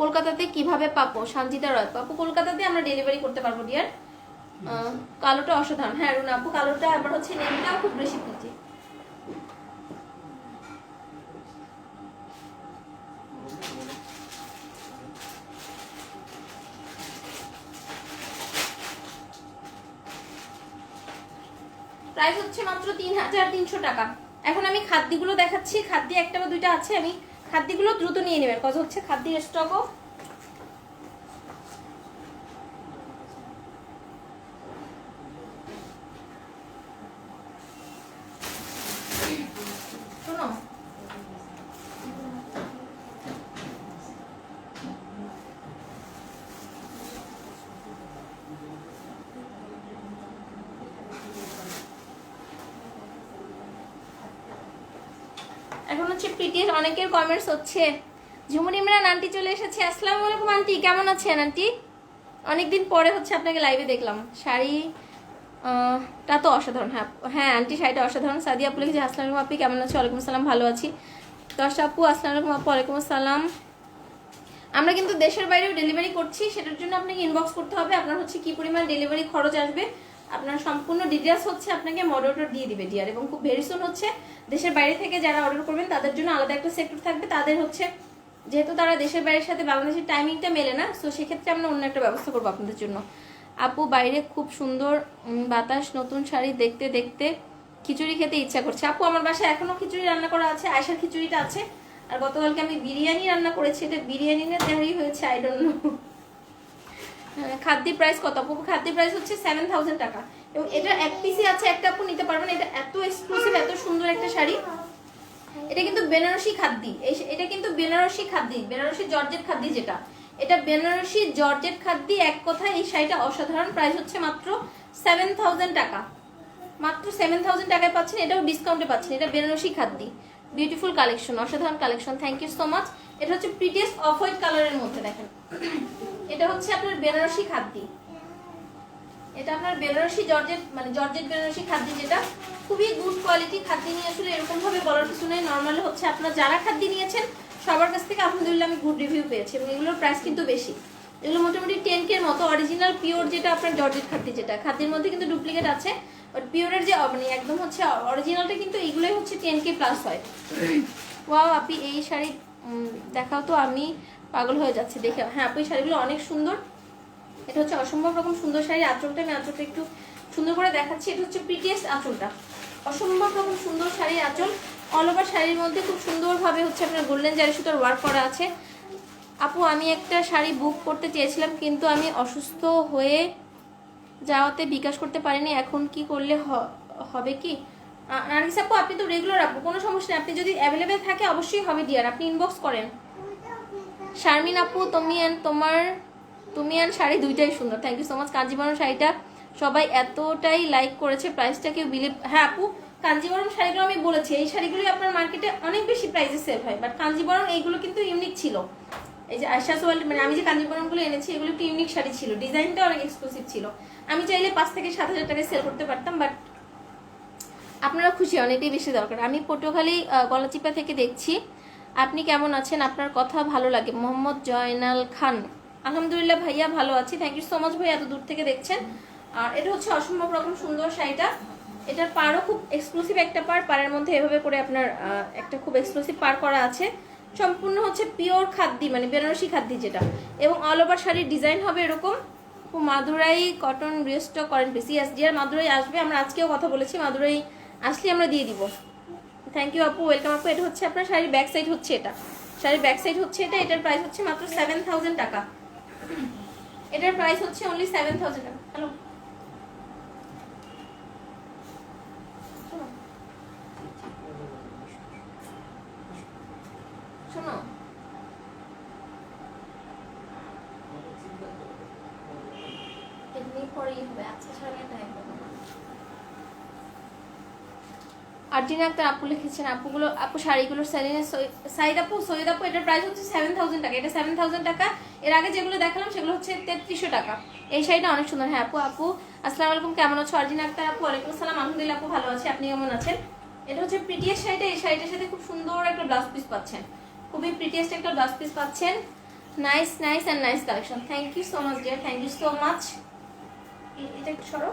কলকাতাতে কিভাবে পাবো? সঞ্জিতা রয় আপু, কলকাতাতে আমরা ডেলিভারি করতে পারবো ডিয়ার। কালোটা অসাধারণ। হ্যাঁ রুনা আপু, কালোটা আবার হচ্ছে নেমটাও খুব বেশি পিটি। প্রাইস হচ্ছে মাত্র 3300 টাকা। এখন আমি খাদ্যগুলো দেখাচ্ছি, খাদ্য একটা বা দুইটা আছে, আমি খাদ্যগুলো দ্রুত নিয়ে নেবেন কজ হচ্ছে খাদ্যের স্টকও। শোনো এখন হচ্ছে প্রিটির অনেকের কমেন্টস হচ্ছে। ঝুমুর ইমরান আন্টি চলে এসেছে। আসসালামু আলাইকুম আন্টি, কেমন আছেন আন্টি? অনেকদিন পরে হচ্ছে আপনাকে লাইভে দেখলাম। শাড়ি টা তো অসাধারণ। হ্যাঁ হ্যাঁ আন্টি, শাড়িটা অসাধারণ। সাদিয়া আপু লিখেছে আসসালামু আলাইকুম আপনি কেমন আছেন? ওয়ালাইকুম আসসালাম, ভালো আছি। দশ আপু আসসালামু আলাইকুম আপু। ওয়ালাইকুম আসসালাম। আমরা কিন্তু দেশের বাইরেও ডেলিভারি করছি, সেটার জন্য আপনাকে ইনবক্স করতে হবে আপনার হচ্ছে কি পরিমাণ ডেলিভারি খরচ আসবে, আপনার সম্পূর্ণ ডিটেলস হচ্ছে আপনাকে মডারেটর দিয়ে দিবে ডিয়ার। এবং খুব ভেরি সুন হচ্ছে দেশের বাইরে থেকে যারা অর্ডার করবেন তাদের জন্য আলাদা একটা সেক্টর থাকবে। তাদের হচ্ছে যেহেতু তারা দেশের বাইরের সাথে বাংলাদেশের টাইমিংটা মেলে না, সো সেক্ষেত্রে আমরা অন্য একটা ব্যবস্থা করবো আপনাদের জন্য। আপু বাইরে খুব সুন্দর বাতাস, নতুন শাড়ি দেখতে দেখতে খিচুড়ি খেতে ইচ্ছা করছে। আপু আমার বাসায় এখনো খিচুড়ি রান্না করা আছে, আয়সার খিচুড়িটা আছে। আর গতকালকে আমি বিরিয়ানি রান্না করেছি, এটা বিরিয়ানি না তেহারি হয়েছে আই ডোন্ট নো। খাদ্য প্রাইস কত আপু? খাদ্য প্রাইস হচ্ছে 7000 টাকা। এবং এটা এক পিসি আছে, একটা আপু নিতে পারবেন। এটা এত এক্সক্লুসিভ, এত সুন্দর একটা শাড়ি। এটা কিন্তু বেনারসি খাদ্য, এটা কিন্তু বেনারসি খাদ্য, বেনারসি জর্জেট খাদ্য যেটা, এটা বেনারসি জর্জেট খাদ্য। এক কথায় এই শাড়িটা অসাধারণ। প্রাইস হচ্ছে মাত্র 7000 টাকা। মাত্র 7000 টাকায় পাচ্ছেন, এটাও ডিসকাউন্টে পাচ্ছেন। এটা বেনারসি খাদ্য, বিউটিফুল কালেকশন, অসাধারণ collection. Thank you so much. এটা হচ্ছে প্রিটিয়েস্ট অফ হোয়াইট কালারের মধ্যে দেখেন। এটা হচ্ছে আপনার বেনারসি খাদ্য, এটা আপনার বেনারসি জর্জেট মানে জর্জেট বেনারসি খাদ্য, যেটা খুবই গুড কোয়ালিটি খাদ্য নিয়ে আসলে এরকম ভাবে বলার কিছু নেই। নর্মালি হচ্ছে আপনার যারা খাদ্য নিয়েছেন সবার কাছ থেকে আলহামদুলিল্লাহ আমি গুড রিভিউ পেয়েছি। এবং এগুলোর প্রাইস কিন্তু বেশি, এগুলো মোটামুটি 10K এর মতো। অরিজিনাল পিওর যেটা আপনার জর্জেট খাদ্য, যেটা খাদ্যের মধ্যে কিন্তু ডুপ্লিকেট আছে, বাট পিওরের যে মানে একদম হচ্ছে অরিজিনালটা কিন্তু এইগুলোই হচ্ছে 10K প্লাস হয়। ওয়াও আপনি এই শাড়ি দেখাও তো, আমি পাগল হয়ে যাচ্ছি দেখে। হ্যাঁ আপু এই শাড়িগুলো অনেক সুন্দর। এটা হচ্ছে অসম্ভব রকম সুন্দর শাড়ি। আঁচলটা আমি আঁচলটা একটু সুন্দর করে দেখাচ্ছি। এটা হচ্ছে প্রিটিয়েস্ট আঁচলটা, অসম্ভব রকম সুন্দর শাড়ির আঁচল। অল ওভার শাড়ির মধ্যে খুব সুন্দরভাবে হচ্ছে আপনার গোল্ডেন জারি সুতার ওয়ার্ক করা আছে। আপু আমি একটা শাড়ি বুক করতে চেয়েছিলাম, কিন্তু আমি অসুস্থ হয়ে যাওয়াতে বিকাশ করতে পারিনি, এখন কি করলে হবে কি? নার্গিস আপু আপনি তো রেগুলার আপু, কোনো সমস্যা নেই। আপনি যদি অ্যাভেলেবেল থাকে অবশ্যই হবে ডিয়ার, আপনি ইনবক্স করেন। শারমিন আপু তুমি আর শাড়ি দুইটাই সুন্দর, thank you so much. Kanjeevaram শাড়িটা সবাই এতটাই লাইক করেছে, প্রাইসটা কেউ বিলিভ। হ্যাঁ আপু কাঞ্জিবরম শাড়িগুলো আমি বলেছি এই শাড়িগুলি আপনার মার্কেটে অনেক বেশি প্রাইসে সেল হয়, বাট কাঞ্জিবরম এইগুলো কিন্তু ইউনিক ছিল। এই যে আশা সোয়াল মানে আমি যে কাঞ্জিবরমগুলো এনেছি এগুলো একটু ইউনিক শাড়ি ছিল, ডিজাইনটা অনেক এক্সক্লুসিভ ছিল। আমি চাইলে 5 থেকে 7,000 টাকায় সেল করতে পারতাম, বাট আপনারা খুশি হন, এটাই বেশি দরকার। আমি পটুয়াখালী গলাচিপা থেকে দেখছি। আপনি কেমন আছেন? আপনার কথা ভালো লাগে। মোহাম্মদ জয়নাল খান। আলহামদুলিল্লাহ ভাইয়া ভালো আছি, থ্যাংক ইউ সো মাচ ভাই, এত দূর থেকে দেখছেন। আর এটা হচ্ছে অসম্ভব রকম সুন্দর শাড়িটা। এটার পাড়ও খুব এক্সক্লুসিভ একটা পাড়ের মধ্যে এভাবে করে আপনার একটা খুব এক্সক্লুসিভ পাড় করা আছে। সম্পূর্ণ হচ্ছে পিওর খাদ্যি মানে বেনারসি খাদ্যি যেটা, এবং অল ওভার শাড়ির ডিজাইন হবে এরকম। মাদুরাই কটন রিস্টক করেন বেশি আসছি, আর মাদুরাই আসবে, আমরা আজকেও কথা বলেছি মাদুরাই আসলে আমরা দিয়ে দিব। থ্যাংক ইউ আপু, ওয়েলকাম আপু। এটা হচ্ছে আপনার শাড়ির ব্যাক সাইড হচ্ছে এটা, শাড়ির ব্যাক সাইড হচ্ছে এটা। এটার প্রাইস হচ্ছে মাত্র 7,000 টাকা। এটার প্রাইস হচ্ছে অনলি 7,000 টাকা। হ্যালো শোনো, এমনি পরেই হবে, আচ্ছা সামনে টাইম পাবো না। আরজিনা আক্তার আপু লিখেছেন, আপু শাড়িগুলোর সাইদ আপু সৈয়দ আপু এটার প্রাইস হচ্ছে 7,000 টাকা। এটা 7,000 টাকা। এর আগে যেগুলো দেখালাম সেগুলো হচ্ছে 3,300 টাকা। এই শাড়িটা অনেক সুন্দর। হ্যাঁ আপু আসসালামু আলাইকুম, কেমন আছো? আরজিনা আক্তার আপু ওয়ালাইকুম আসসালাম, আলহামদুলিল্লাহ আপু ভালো আছি, আপনি কেমন আছেন? এটা হচ্ছে প্রিটিয়েস্ট শাড়িটা। এই শাড়িটার সাথে খুব সুন্দর একটা ব্লাউজ পিস পাচ্ছেন, খুবই প্রিটিয়েস্ট একটা ব্লাউজ পিস পাচ্ছেন। Nice nice and nice collection. Thank you so much dear, thank you so much. এটা একটু সরো,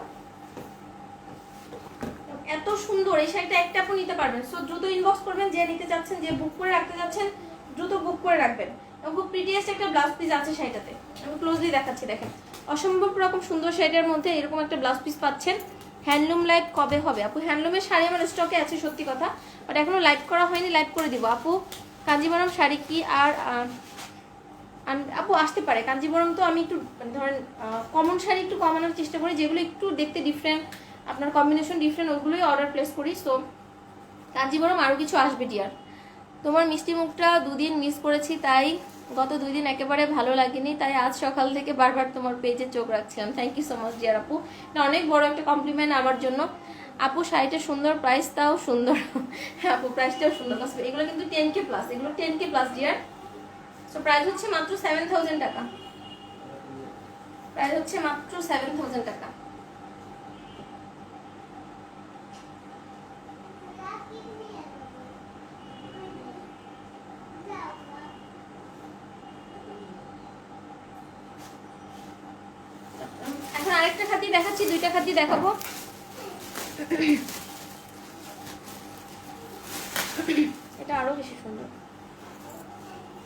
এত সুন্দর এই শাড়িটা একটা আপু নিতে পারবেন। সো দ্রুত ইনবক্স করবেন, যে নিতে চাচ্ছেন, যে বুক করে রাখতে যাচ্ছেন দ্রুত বুক করে রাখবেন। এবং খুব প্রিটিয়েস্ট একটা ব্লাউজ পিস আছে শাড়িটাতে, আমি ক্লোজলি দেখাচ্ছি, দেখেন অসম্ভব রকম সুন্দর শাড়িটার মধ্যে এরকম একটা ব্লাউজ পিস পাচ্ছেন। হ্যান্ডলুম লাইভ কবে হবে আপু? হ্যান্ডলুমের শাড়ি আমার স্টকে আছে সত্যি কথা, বাট এখনো লাইভ করা হয়নি, লাইভ করে দিব আপু। কাঞ্জিবরম শাড়ি কি আর আপু আসতে পারে? কাঞ্জিবরম তো আমি একটু ধরেন কমন শাড়ি একটু কমানোর চেষ্টা করি, যেগুলো একটু দেখতে ডিফারেন্ট, আপনার কম্বিনেশন ডিফারেন্ট, ওগুলোই অর্ডার প্লেস করি। সো কাঞ্জিবরম আরও কিছু আসবে ডিয়ার। তোমার মিষ্টি মুখটা 2 দিন মিস করেছি, তাই গত 2 দিন একেবারে ভালো লাগেনি, তাই আজ সকাল থেকে বারবার তোমার পেজে চোখ রাখছিলাম। Thank you so much dear আপু, এটা অনেক বড় একটা কমপ্লিমেন্ট আমার জন্য। আপু শাড়িটা সুন্দর, প্রাইসটাও সুন্দর। হ্যাঁ আপু প্রাইসটাও সুন্দর, এগুলো কিন্তু 10K প্লাস, এগুলো 10K plus deer. So price হচ্ছে মাত্র 7,000 টাকা, প্রাইস হচ্ছে মাত্র 7,000 টাকা। এখন আরেকটা খাদি দেখাচ্ছি, 2টা খাদি দেখাবো। এটা আরো বেশি সুন্দর।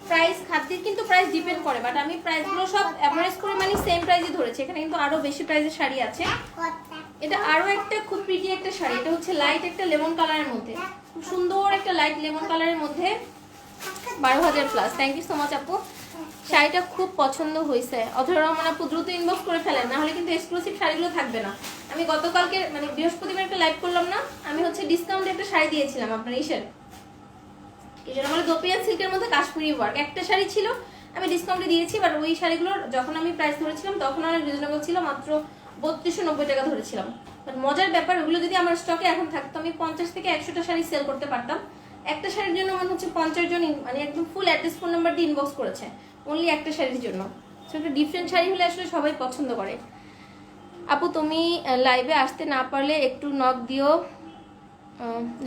প্রাইস খাদ্যের কিন্তু প্রাইস ডিপেন্ড করে, বাট আমি প্রাইসগুলো সব এভারেজ করে মানে সেম প্রাইসই ধরেছি। এখানে কিন্তু আরো বেশি প্রাইসের শাড়ি আছে। এটা আরো একটা খুব প্রিটি একটা শাড়ি, এটা হচ্ছে লাইট একটা লেমন কালারের মধ্যে, খুব সুন্দর একটা লাইট লেমন কালারের মধ্যে, 12,000 plus. Thank you so much আপু, শাড়িটা খুব পছন্দ হয়েছে। অথর রহমান আপু দ্রুত ইনবক্স করে ফেলেন, নাহলে কিন্তু এক্সক্লুসিভ শাড়িগুলো থাকবে না। আমি গতকালকে মানে বৃহস্পতিবার একটা লাইভ করলাম না, আমি হচ্ছে ডিসকাউন্টে একটা শাড়ি দিয়েছিলাম আপনার এই শাড়ি, এই জন্য বলে দোপিয়ান সিল্কের মধ্যে কাশ্মীরি ওয়ার্ক একটা শাড়ি ছিল, আমি ডিসকাউন্টে দিয়েছি। বাট ওই শাড়িগুলোর যখন আমি প্রাইস ধরেছিলাম তখন অনেক রিজনেবল ছিল, মাত্র 3290 টাকা ধরেছিলাম। বাট মজার ব্যাপার, ওগুলো যদি আমার স্টকে এখন থাকতো আমি 50 থেকে 100টা শাড়ি সেল করতে পারতাম। একটা শাড়ির জন্য মনে হচ্ছে 50 জন মানে একদম ফুল অ্যাড্রেস ফোন নাম্বার দিয়ে ইনবক্স করেছে অনলি একটা শাড়ির জন্য। সো একটা ডিফারেন্ট শাড়ি হলে আসলে সবাই পছন্দ করে। আপু তুমি লাইভে আসতে না পারলে একটু নক দিও,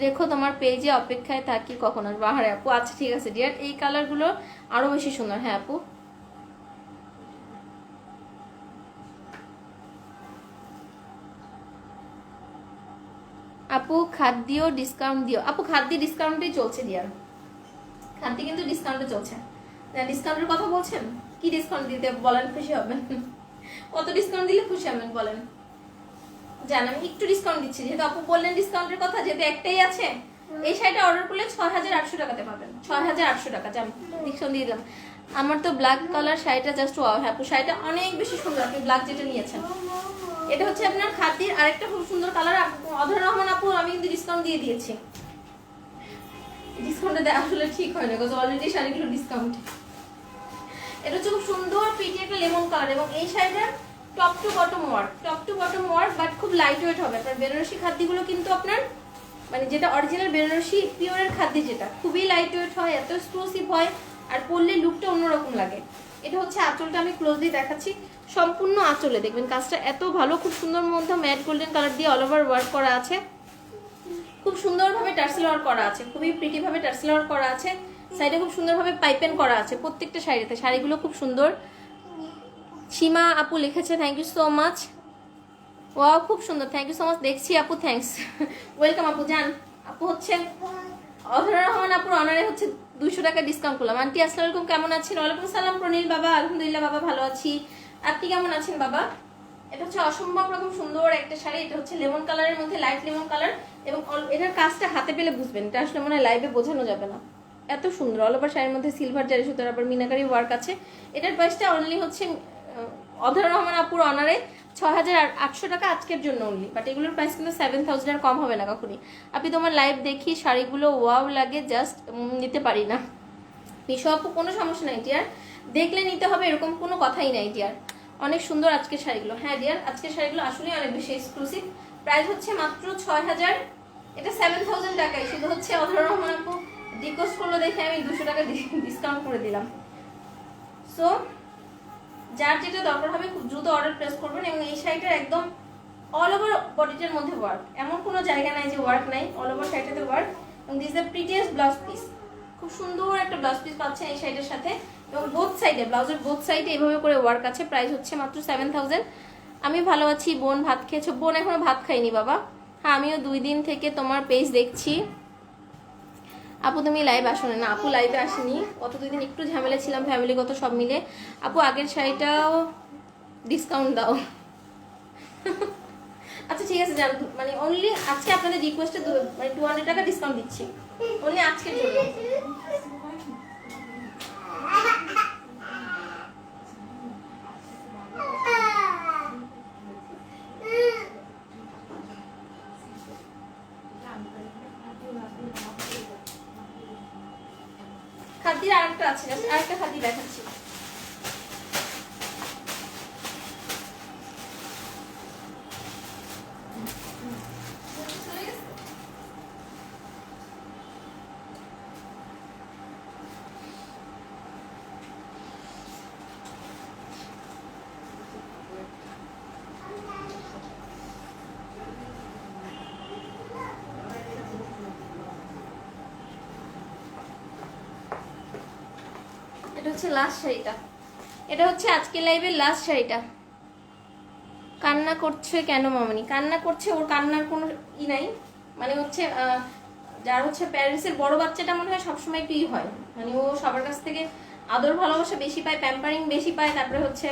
রেখো, তোমার পেজে অপেক্ষায় থাকি, কখন আসবো? আহারে আপু, আচ্ছা ঠিক আছে ডিয়ার। এই কালারগুলো আরো বেশি সুন্দর। হ্যাঁ আপু, আপু খাদ্যও ডিসকাউন্ট দিও। আপু খাদ্য ডিসকাউন্টেই চলছে ডিয়ার, খাদ্য কিন্তু ডিসকাউন্টে চলছে। ডিসকাউন্টের কথা বলছেন, কি ডিসকাউন্ট দিতে বলেন, খুশি হবেন? কত ডিসকাউন্ট দিলে খুশি হবেন বলেন? জান আমি একটু ডিসকাউন্ট দিচ্ছি, যেহেতু আপু বললেন ডিসকাউন্টের কথা, যেহেতু একটাই আছে। এই শাড়িটা অর্ডার করলে 6,800 টাকাতে পাবেন, 6,800 টাকা। জান ডিসকাউন্ট দিয়ে দিলাম। আমার তো ব্ল্যাক কালার শাড়িটা জাস্ট ওয়াও। হ্যাঁ আপু শাড়িটা অনেক বেশি সুন্দর, আপনি ব্ল্যাক যেটা নিয়েছেন এটা হচ্ছে আপনার খাদ্যের আরেকটা খুব সুন্দর কালার। অধর রহমান আপু আমি কিন্তু ডিসকাউন্ট দিয়ে দিয়েছি, ডিসকাউন্টে দেওয়া আসলে ঠিক হয় না, বিকজ অলরেডি শাড়িগুলো ডিসকাউন্টে। এটা হচ্ছে খুব সুন্দর প্রিটি একটা লেমন কালার, এবং এই শাড়িটার top to bottom work, but খুব লাইট ওয়েট হবে। আপনার বেনারসি খাদ্যগুলো কিন্তু আপনার মানে যেটা অরিজিনাল বেনারসি পিওরের খাদ্য, যেটা খুবই লাইট ওয়েট হয়, এত এক্সক্লুসিভ হয়, আর পরলে লুকটা অন্যরকম লাগে। এটা হচ্ছে আঁচলটা, আমি ক্লোজলি দেখাচ্ছি। সম্পূর্ণ আঁচলে দেখবেন কাজটা এত ভালো, খুব সুন্দর মধ্যে ম্যাট গোল্ডেন কালার দিয়ে অল ওভার ওয়ার্ক করা আছে, খুব সুন্দরভাবে টার্সেল ওয়ার্ক করা আছে, খুবই প্রিটি ভাবে টার্সেল ওয়ার্ক করা আছে। সাইডে খুব সুন্দরভাবে পাইপেন করা আছে প্রত্যেকটা শাড়িতে, শাড়িগুলো খুব সুন্দর। সীমা আপু লিখেছে thank you so much, wow খুব সুন্দর, থ্যাংক ইউ সো মাচ। দেখছি আপু, থ্যাঙ্কস, ওয়েলকাম আপু। জান আপু হচ্ছে অধরা রহমান আপুর অনারে হচ্ছে 200 টাকা ডিসকাউন্ট করলাম। আন্টি আসসালামু আলাইকুম, কেমন আছেন? ওয়ালাইকুম আসসালাম প্রনীল বাবা, আলহামদুলিল্লাহ বাবা ভালো আছি, আপনি কেমন আছেন বাবা? এটা হচ্ছে অসম্ভব রকম সুন্দর একটা শাড়ি। এটা হচ্ছে লেমন কালারের মধ্যে, লাইট লেমন কালার, এবং এটার কাজটা হাতে পেলে বুঝবেন, এটা আসলে মনে হয় লাইভে বোঝানো যাবে না, এত সুন্দর। অল ওভার শাড়ির মধ্যে সিলভার জারি সুতার আবার মিনাকারি ওয়ার্ক আছে। এটার প্রাইসটা অনলি হচ্ছে অধরা রহমান আপুর অনারে 6800 টাকা আজকের জন্য অনলি, বাট এগুলোর প্রাইস কিন্তু 7000 এর কম হবে না কখনই। আপনি তোমার লাইভ দেখি শাড়িগুলো ওয়াও লাগে, জাস্ট নিতে পারি না। মিশো আপু কোনো সমস্যা নাই ডিয়ার, দেখলে নিতে হবে এরকম কোনো কথাই নাই ডিয়ার, অনেক সুন্দর আজকের শাড়িগুলো। হ্যাঁ ডিয়ার, আজকের শাড়িগুলো আসলে অনেক বেশি এক্সক্লুসিভ, প্রাইস হচ্ছে মাত্র 6000, এটা 7000 টাকায়। শুধু হচ্ছে অধরা রহমান আপু রিকোয়েস্ট করলো দেখে আমি 200 টাকা ডিসকাউন্ট করে দিলাম। সো যার যেটা দরকার হবে খুব দ্রুত অর্ডার প্লেস করবেন। এবং এই শাড়িটার একদম অল ওভার বডিটার মধ্যে ওয়ার্ক, এমন কোনো জায়গা নাই যে ওয়ার্ক নাই, অল ওভার শাড়িটাতে ওয়ার্ক। এবং this the prettiest blouse piece, খুব সুন্দর একটা ব্লাউজ পিস পাচ্ছেন এই শাড়িটার সাথে, এবং বোথ সাইডে ব্লাউজের বোথ সাইডে এভাবে করে ওয়ার্ক আছে। প্রাইস হচ্ছে মাত্র 7000। আমি ভালো আছি, বোন ভাত খেয়েছো? বোন এখনো ভাত খাইনি বাবা। হ্যাঁ আমিও 2 দিন থেকে তোমার পেজ দেখছি। আপু তুমি লাইভ আসো না? আপু লাইভে আসেনি, গত 2 দিন একটু ঝামেলা ছিলাম ফ্যামিলিগত সব মিলে। আপু আগের শাড়িটাও ডিসকাউন্ট দাও। আচ্ছা ঠিক আছে জান, মানে অনলি আজকে আপনাদের রিকোয়েস্টে মানে 200 টাকা ডিসকাউন্ট দিচ্ছি অনলি আজকের জন্য। খাদির আরেকটা আছে, আরেকটা খাদি দেখাচ্ছি। এটা হচ্ছে লাস্ট শাড়িটা, এটা হচ্ছে আজকে লাইভের লাস্ট শাড়িটা। কান্না করছে কেন মামনি? কান্না করছে, ওর কান্নার কোনো ই নাই, মানে হচ্ছে যার হচ্ছে প্যারেন্টসের বড় বাচ্চাটা মনে হয় সবসময় একটু ই হয়, মানে ও সবার কাছ থেকে আদর ভালোবাসা বেশি পায়, প্যাম্পারিং বেশি পায়, তারপরে হচ্ছে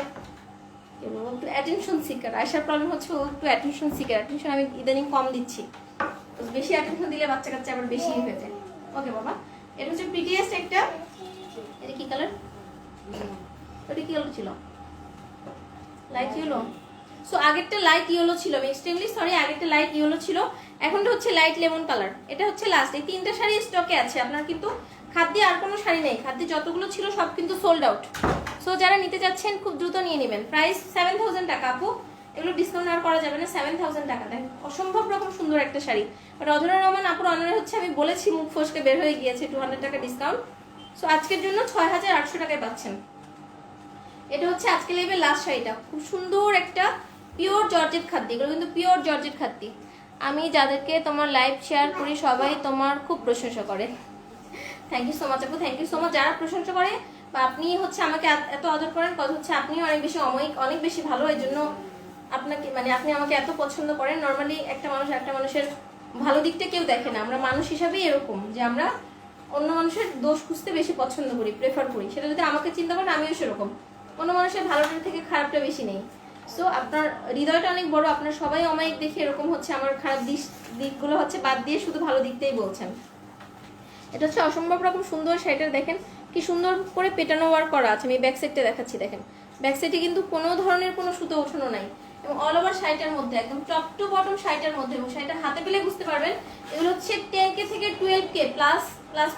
একটু অ্যাটেনশন সিকার। আয়সার প্রবলেম হচ্ছে ও একটু অ্যাটেনশন সিকার, অ্যাটেনশন আমি ইদানিং কম দিচ্ছি, বেশি অ্যাটেনশন দিলে বাচ্চা কাচ্চা আবার বেশি হয়ে যায়। ওকে বাবা, এটা হচ্ছে প্রিটিয়েস্ট একটা, এটা কি কালার? ওটা কি কালার ছিল? Light yellow. সো আগেরটা লাইট ইয়েলো ছিল, আমি এক্সট্রিমলি সরি, আগেরটা লাইট ইয়েলো ছিল, এখনটা হচ্ছে লাইট লেমন কালার। এটা হচ্ছে লাস্ট, এই 3টা শাড়ি স্টকে আছে আপনার, কিন্তু খাদ্যে আর কোনো শাড়ি নেই, খাদ্যে যতগুলো ছিল সব কিন্তু সোল্ড আউট। সো যারা নিতে যাচ্ছেন খুব দ্রুত নিয়ে নেবেন। প্রাইস 7000 টাকা আপু, এগুলো ডিসকাউন্ট আর করা যাবে না, 7000 টাকা। দেখেন অসম্ভব রকম সুন্দর একটা শাড়ি, বাট অধরা রহমান আপুর অনারে হচ্ছে আমি বলেছি মুখ ফসকে বের হয়ে গিয়েছে 200 টাকা ডিসকাউন্ট। সো আজকের জন্য 6800 টাকায় পাচ্ছেন। এটা হচ্ছে আজকে লাইভের লাস্ট শাড়িটা, খুব সুন্দর একটা পিওর জর্জেট খাদ্য, এগুলো কিন্তু পিওর জর্জেট খাদ্য। আমি যাদেরকে তোমার লাইভ শেয়ার করি সবাই তোমার খুব প্রশংসা করে। থ্যাংক ইউ সো মাচ আপু, থ্যাংক ইউ সো মাচ। যারা প্রশংসা করে বা আপনি হচ্ছে আমাকে এত আদর করেন, কথা হচ্ছে আপনিও অনেক বেশি অনেক বেশি ভালো, এই জন্য আপনাকে মানে আপনি আমাকে এত পছন্দ করেন। নর্মালি একটা মানুষের ভালো দিকটা কেউ দেখে না, আমরা মানুষ হিসাবেই এরকম যে আমরা অন্য মানুষের দোষ খুঁজতে বেশি পছন্দ করি, প্রেফার করি। সেটা যদি আমাকে চিন্তা করেন আমিও সেরকম, অন্য মানুষের ভালোটার থেকে খারাপটা বেশি নেই। সো আপনার হৃদয়টা অনেক বড়, আপনার সবাই অমায়িক দেখে এরকম হচ্ছে আমার খারাপ দিকগুলো হচ্ছে বাদ দিয়ে শুধু ভালো দিকটাই বলছেন। এটা হচ্ছে অসম্ভব রকম সুন্দর শাড়িটা, দেখেন কি সুন্দর করে পেটানো ওয়ার্ক করা আছে। আমি ব্যাক সাইডটা দেখাচ্ছি, দেখেন ব্যাক সাইডে কিন্তু কোনো ধরনের কোনো সুতো ওঠানো নাই, এবং অল ওভার শাড়িটার মধ্যে একদম টপ টু বটম শাড়িটার মধ্যে, এবং শাড়িটা হাতে পেলে বুঝতে পারবেন এগুলো হচ্ছে 10K থেকে 12K প্লাস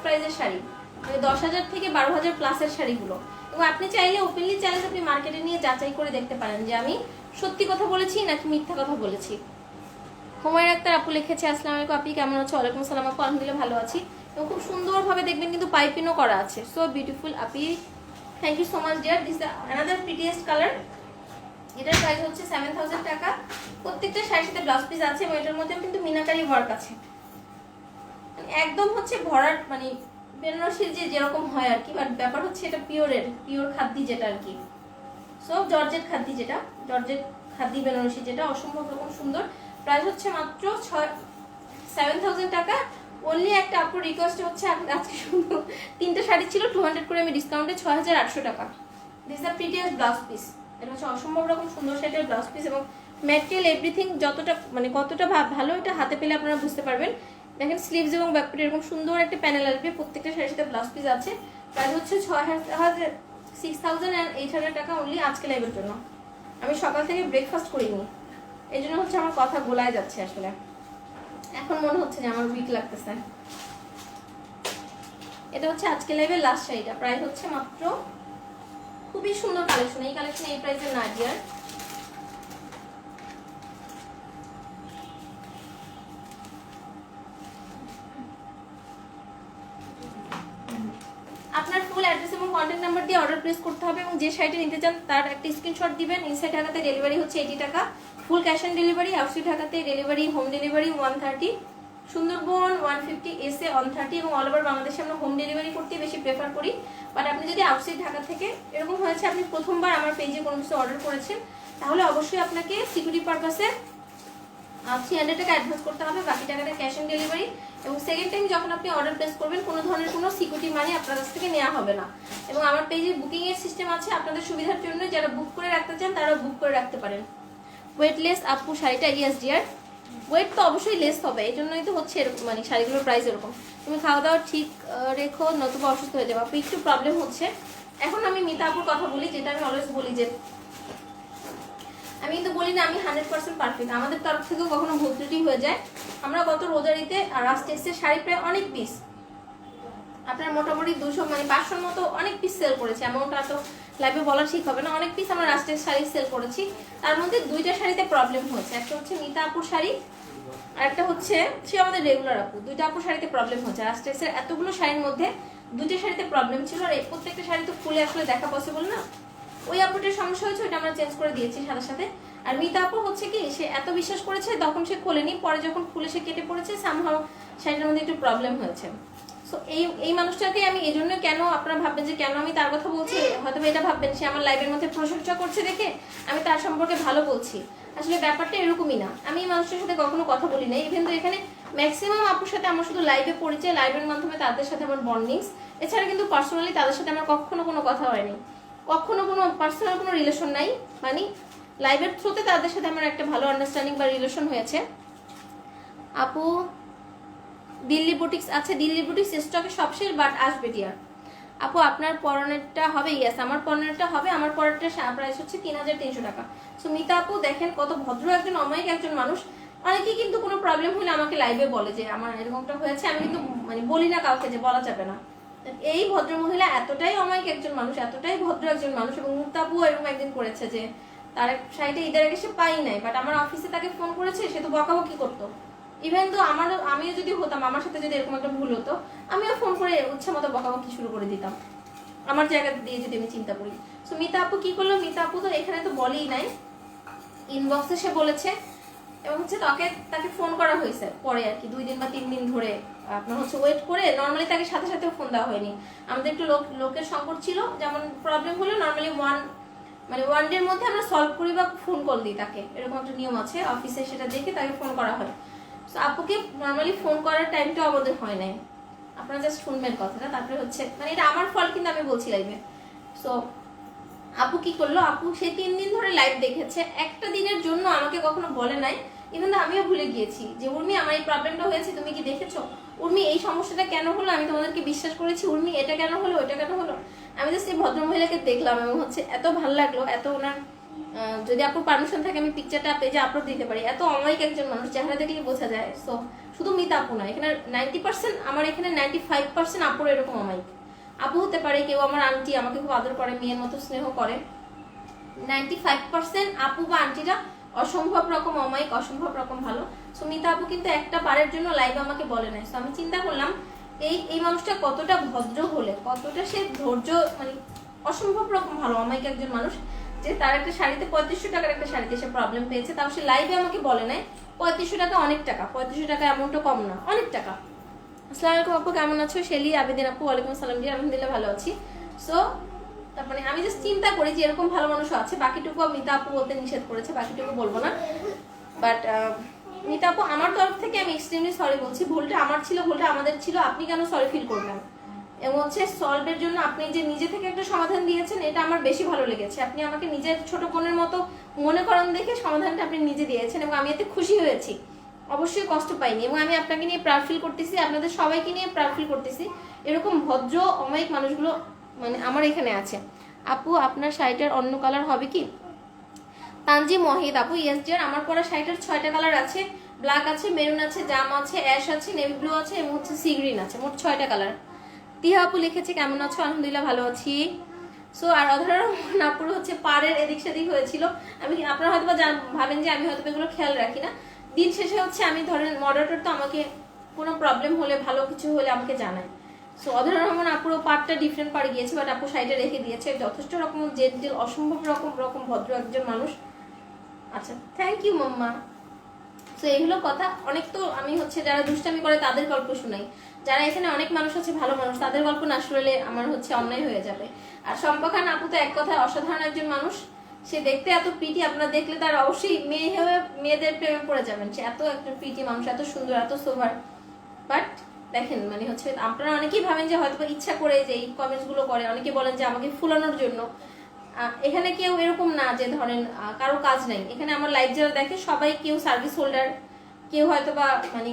প্রাইজের শাড়ি, মানে 10,000 থেকে 12,000 প্লাসের শাড়িগুলো। এবং আপনি চাইলে ওপেনলি চ্যালেঞ্জ আপনি মার্কেটে নিয়ে যাচাই করে দেখতে পারেন যে আমি সত্যি কথা বলেছি নাকি মিথ্যা কথা বলেছি। হুমায়ুন আক্তার আপু লিখেছে আসসালামু আলাইকুম, আপনি কেমন আছো? ওয়ালাইকুম আসসালাম আপু, আলহামদুলিল্লাহ ভালো আছি। এবং খুব সুন্দরভাবে দেখবেন কিন্তু পাইপিংও করা আছে, সো বিউটিফুল আপি, thank you so much dear. This another prettiest colour. এটার প্রাইস হচ্ছে 7000 টাকা। প্রত্যেকটা শাড়ির সাথে ব্লাউজ পিস আছে এবং এটার মধ্যেও কিন্তু মিনাকারি ওয়ার্ক আছে, একদম হচ্ছে ভরাট, মানে বেনারসির যেরকম হয় আর কি, বাট ব্যাপার হচ্ছে এটা পিওর খাদ্যি যেটা আর কি। সো জর্জেট খাদ্যি, যেটা জর্জেট খাদ্যি বেনারসি, যেটা অসম্ভব রকম সুন্দর। প্রাইস হচ্ছে মাত্র 7000 টাকা। অনলি একটা আপুর রিকোয়েস্ট হচ্ছে, আজকে শুধু 3টা শাড়ি ছিল, 200 করে আমি ডিসকাউন্টে 6800 টাকা। This the prettiest blouse piece. এটা হচ্ছে অসম্ভব রকম সুন্দর সেটের ব্লাউজ পিস এবং ম্যাটেরিয়াল এভরিথিং যতটা মানে কতটা ভালো এটা হাতে পেলে আপনারা বুঝতে পারবেন। দেখেন স্লিভস এবং ব্যাকপার্টে এরকম সুন্দর একটা প্যানেল আসবে, প্রত্যেকটা শাড়ির সাথে ব্লাউজ পিস আছে। প্রাইস হচ্ছে 6800 টাকা অনলি আজকে লাইভের জন্য। আমি সকাল থেকে ব্রেকফাস্ট করিনি, এই জন্য হচ্ছে আমার কথা গোলায় যাচ্ছে আসলে। এখন মনে হচ্ছে যে আমার উইক লাগতেছে। এটা হচ্ছে আজকে লাইভের লাস্ট শাড়িটা, প্রাইস হচ্ছে মাত্র, খুবই সুন্দর কালেকশন। এই কালেকশন এই প্রাইসে না ডিয়ার। আপনার ফুল অ্যাড্রেস এবং কন্ট্যাক্ট নাম্বার দিয়ে অর্ডার প্লেস করতে হবে এবং যে শাড়িটা নিতে চান তার একটা স্ক্রিনশট দিবেন। ইনসাইড ঢাকাতে ডেলিভারি হচ্ছে 80 টাকা, full cash on delivery. Outside ঢাকাতে ডেলিভারি হোম ডেলিভারি 130, সুন্দরবন 150, এসে 130 এবং অল ওভার বাংলাদেশে আমরা হোম ডেলিভারি করতে বেশি প্রেফার করি। বাট আপনি যদি আউটসাইড ঢাকা থেকে এরকম হয়েছে আপনি প্রথমবার আমার পেজে কোনো কিছু অর্ডার করেছেন, তাহলে অবশ্যই আপনাকে সিকিউরিটি পারপাসে 300 টাকা অ্যাডভান্স করতে হবে, বাকি টাকাটা ক্যাশ অন ডেলিভারি। এবং সেকেন্ড টাইম যখন আপনি অর্ডার প্লেস করবেন কোনো ধরনের কোনো সিকিউরিটি মানি আপনার কাছ থেকে নেওয়া হবে না। এবং আমার পেজে বুকিং এর সিস্টেম আছে, আপনাদের সুবিধার জন্য যারা বুক করে রাখতে চান তারা বুক করে রাখতে পারেন। ওয়েটলেস আপু শাড়িটা, ইয়েস ডিয়ার, ওয়েট তো অবশ্যই লেস হবে, এই জন্যই তো হচ্ছে এরকম, মানে শাড়িগুলোর প্রাইস এরকম। তুমি খাওয়া দাওয়া ঠিক রেখো নতুবা অসুস্থ হয়ে যাবে। আপু একটু প্রবলেম হচ্ছে। এখন আমি মিতা আপুর কথা বলি, যেটা আমি অলওয়েজ বলি যে আমি কিন্তু বলি না আমি 100% পারফেক্ট, আমাদের তরফ থেকেও কখনো ভুল ত্রুটি হয়ে যায়। আমরা গত রোজারিতে রাস্ট টেক্সের শাড়ি প্রায় অনেক পিস, আপনার মোটামুটি 200 মানে 500 মতো অনেক পিস সেল করেছি, এমনটা তো লাইভে বলা ঠিক হবে না। অনেক পিস আমরা রাস্টের শাড়ি সেল করেছি, তার মধ্যে 2টা শাড়িতে প্রবলেম হয়েছে। একটা হচ্ছে মিতা আপুর শাড়ি আর একটা হচ্ছে সে আমাদের রেগুলার আপু। 2টা আপুর শাড়িতে প্রবলেম হচ্ছে। রাস্টেক্সের এতগুলো শাড়ির মধ্যে 2টা শাড়িতে প্রবলেম ছিল, আর প্রত্যেকটা শাড়ি তো খুলে আসলে দেখা পসিবল না। ওই আপুটার সমস্যা হয়েছে, ওইটা আমরা চেঞ্জ করে দিয়েছি সাথে সাথে। আর মিতা আপু হচ্ছে কি, সে এত বিশ্বাস করেছে তখন সে খোলেনি, পরে যখন খুলে সে কেটে পড়েছে, সামহাও শাড়িটার মধ্যে একটু প্রবলেম হয়েছে। সো এই মানুষটাকে আমি এই জন্য, কেন আপনারা ভাববেন যে কেন আমি তার কথা বলছি, হয়তো এটা ভাববেন সে আমার লাইভের মধ্যে প্রশংসা করছে দেখে আমি তার সম্পর্কে ভালো বলছি, আসলে ব্যাপারটা এরকমই না। আমি এই মানুষটার সাথে কখনো কথা বলি না, ইভেন তো এখানে ম্যাক্সিমাম আপুর সাথে আমার শুধু লাইভে পরিচয়, লাইভের মাধ্যমে তাদের সাথে আমার বন্ডিংস, এছাড়া কিন্তু পার্সোনালি তাদের সাথে আমার কখনো কোনো কথা হয়নি, কখনো কোনো পার্সোনাল কোনো রিলেশন নাই। মানে লাইভের থ্রুতে তাদের সাথে আমার একটা ভালো আন্ডারস্ট্যান্ডিং বা রিলেশন হয়েছে। আপু দিল্লি বুটিক্স আছে, দিল্লি বুটিক্স স্টকে সব শেষ, বাট আসবে ডিয়ার। আপু আপনার পরনেরটা হবে, ইয়েস আমার পরনেরটা হবে। আমার পরনেরটা প্রাইস হচ্ছে 3300 টাকা। সো মিতা আপু দেখেন কত ভদ্র একজন অমায়িক একজন মানুষ। অনেকেই কিন্তু কোনো প্রবলেম হলে আমাকে লাইভে বলে যে আমার এরকমটা হয়েছে, আমি কিন্তু মানে বলি না কাউকে যে বলা যাবে না। এই ভদ্র মহিলা এতটাই অমায়িক একজন মানুষ, এতটাই ভদ্র একজন মানুষ। এবং মিতা আপু এরকম একদিন করেছে যে তার শাড়িটা ঈদের আগে সে পাই নাই, বাট আমার অফিসে তাকে ফোন করেছে, সে তো বকাবকি করতো। ইভেন তো আমিও যদি হতাম, আমার সাথে যদি এরকম একটা ভুল হতো, আমিও ফোন করে ইচ্ছা মতো বকাবকি শুরু করে দিতাম, আমার জায়গা দিয়ে যদি আমি চিন্তা করি। সো মিতা আপু কি করলো, মিতা আপু তো এখানে তো বলেই নাই, ইনবক্সে সে বলেছে এবং হচ্ছে তাকে ফোন করা হয়েছে পরে আর কি 2 দিন বা 3 দিন ধরে আপনার হচ্ছে ওয়েট করে। নর্মালি তাকে সাথে সাথেও ফোন দেওয়া হয়নি, আমাদের একটু লোকের সংকট ছিল, যেমন প্রবলেম হলো নর্মালি ওয়ান ডের মধ্যে আমরা সলভ করি বা ফোন কল দিই তাকে, এরকম একটা নিয়ম আছে অফিসে, সেটা দেখে তাকে ফোন করা হয়। সো আপুকে নর্মালি ফোন করার টাইমটাও আমাদের হয় নাই, আপনারা জাস্ট শুনবেন কথাটা। তারপরে হচ্ছে মানে এটা আমার ফল কিন্তু আমি বলছি লাইভে। সো আপু কি করলো, আপু সে 3 দিন ধরে লাইভ দেখেছে, একটা দিনের জন্য আমাকে কখনো বলে নাই। ইভেন তো আমিও ভুলে গিয়েছি যে উর্মি আমার এই প্রবলেমটা হয়েছে, তুমি কি দেখেছো? উর্মি এই সমস্যাটা কেন হলো, আমি তোমাদেরকে বিশ্বাস করেছি, উর্মি এটা কেন হলো, ওইটা কেন হলো। আমি জাস্ট এই ভদ্রমহিলাকে দেখলাম এবং হচ্ছে এত ভালো লাগলো, এত ওনার যদি আপুর পারমিশন থাকে আমি পিকচারটা পেজে আপলোড দিতে পারি। এত অমায়িক একজন মানুষ, চেহারা দেখলে বোঝা যায়। সো শুধু মিতা আপু না, এখানে 90%, আমার এখানে 95% আপুর এরকম অমায়িক। আপু হতে পারে কেউ আমার আন্টি, আমাকে খুব আদর করে, মেয়ের মতো স্নেহ করে। 95% আপু বা আন্টিরা অসম্ভব রকম অমায়িক, অসম্ভব রকম ভালো। সুমিতা আপু কিন্তু একটা বারের জন্য লাইভ আমাকে বলে নাই। তো আমি চিন্তা করলাম এই মানুষটা কতটা ভদ্র হলে, কতটা সে ধৈর্য, মানে অসম্ভব রকম ভালো অমায়িক একজন মানুষ, যে তার একটা শাড়িতে 3500 টাকার একটা শাড়িতে সে প্রবলেম পেয়েছে, তাও সে লাইভে আমাকে বলে নাই। 3500 টাকা অনেক টাকা, 3500 টাকা এমনটা কম না, অনেক টাকা। আসসালামু আলাইকুম আপু, কেমন আছো? শেলি আবেদিন আপু, ওয়ালাইকুম আসসালাম জি, আলহামদুলিল্লাহ ভালো আছি। সো তারপরে আমি জাস্ট চিন্তা করি যে এরকম ভালো মানুষ আছে, বাকিটুকু মিতা আপু বলতে নিষেধ করেছে, বাকিটুকু বলবো না। বাট মিতা আপু আমার তরফ থেকে আমি এক্সট্রিমলি সরি বলছি, ভুলটা আমার ছিল, ভুলটা আমাদের ছিল, আপনি কেন সরি ফিল করলেন? এবং হচ্ছে সলভের জন্য আপনি যে নিজে থেকে একটা সমাধান দিয়েছেন, এটা আমার বেশি ভালো লেগেছে। আপনি আমাকে নিজের ছোট বোনের মতো মনে করেন দেখে সমাধানটা আপনি নিজে দিয়েছেন, এবং আমি এতে খুশি হয়েছি, অবশ্যই কষ্ট পাইনি। এবং আমি আপনাকে নিয়ে প্রাউড ফিল করতেছি, আপনাদের সবাইকে নিয়ে প্রাউড ফিল করতেছি। এরকম ভদ্র অমায়িক মানুষগুলো মানে আমার এখানে আছে। আপু আপনার শাড়িটার অন্য কালার হবে কি? তানজিম ওয়াহিদ আপু, ইয়েস ডিয়ার, আমার পরা শাড়িটার 6টা কালার আছে, ব্ল্যাক আছে, মেরুন আছে, জাম আছে, অ্যাশ আছে, নেভি ব্লু আছে এবং হচ্ছে সি গ্রিন আছে, মোট 6টা কালার। টিহা আপু লিখেছে কেমন আছো? আলহামদুলিল্লাহ ভালো আছি। সো আর অধরার আপুর হচ্ছে পাড়ের এদিক সেদিক হয়েছিল। আমি আপনারা হয়তো ভাবেন যে আমি হয়তো এগুলো খেয়াল রাখি না। দিন শেষে হচ্ছে আমি ধরেন মডারেটর, তো আমাকে কোনো প্রবলেম হলে, ভালো কিছু হলে আমাকে জানায়। সো অধরা রহমান আপুরও পার্টটা ডিফারেন্ট পাড়ে গিয়েছে, বাট আপু সাইডে রেখে দিয়েছে, যথেষ্ট রকম জেন্টেল, অসম্ভব রকম ভদ্র একজন মানুষ। আচ্ছা, থ্যাংক ইউ মাম্মা। তো এইগুলো কথা। অনেক তো আমি হচ্ছে যারা দুষ্টামি করে তাদের গল্প শুনাই, যারা এখানে অনেক মানুষ আছে ভালো মানুষ, তাদের গল্প না শুনলে আমার হচ্ছে অন্যায় হয়ে যাবে। আর শম্পা খান আপু তো এক কথায় অসাধারণ একজন মানুষ। সে দেখতে এত পিটি, আপনারা দেখলে তার অবশ্যই মেয়ে হয়ে মেয়েদের প্রেমে পড়ে যাবেন। সে এত একটা পিটি মানুষ, এত সুন্দর, এত সোভার। বাট দেখেন মানে হচ্ছে আপনারা অনেকেই ভাবেন যে হয়তো ইচ্ছা করে যে এই কমেন্টস গুলো করে, অনেকে বলেন যে আমাকে ফুলানোর জন্য। এখানে কেউ এরকম না যে ধরেন কারো কাজ নাই। এখানে আমার লাইভ যারা দেখে সবাই কেউ সার্ভিস হোল্ডার, কেউ হয়তো বা মানে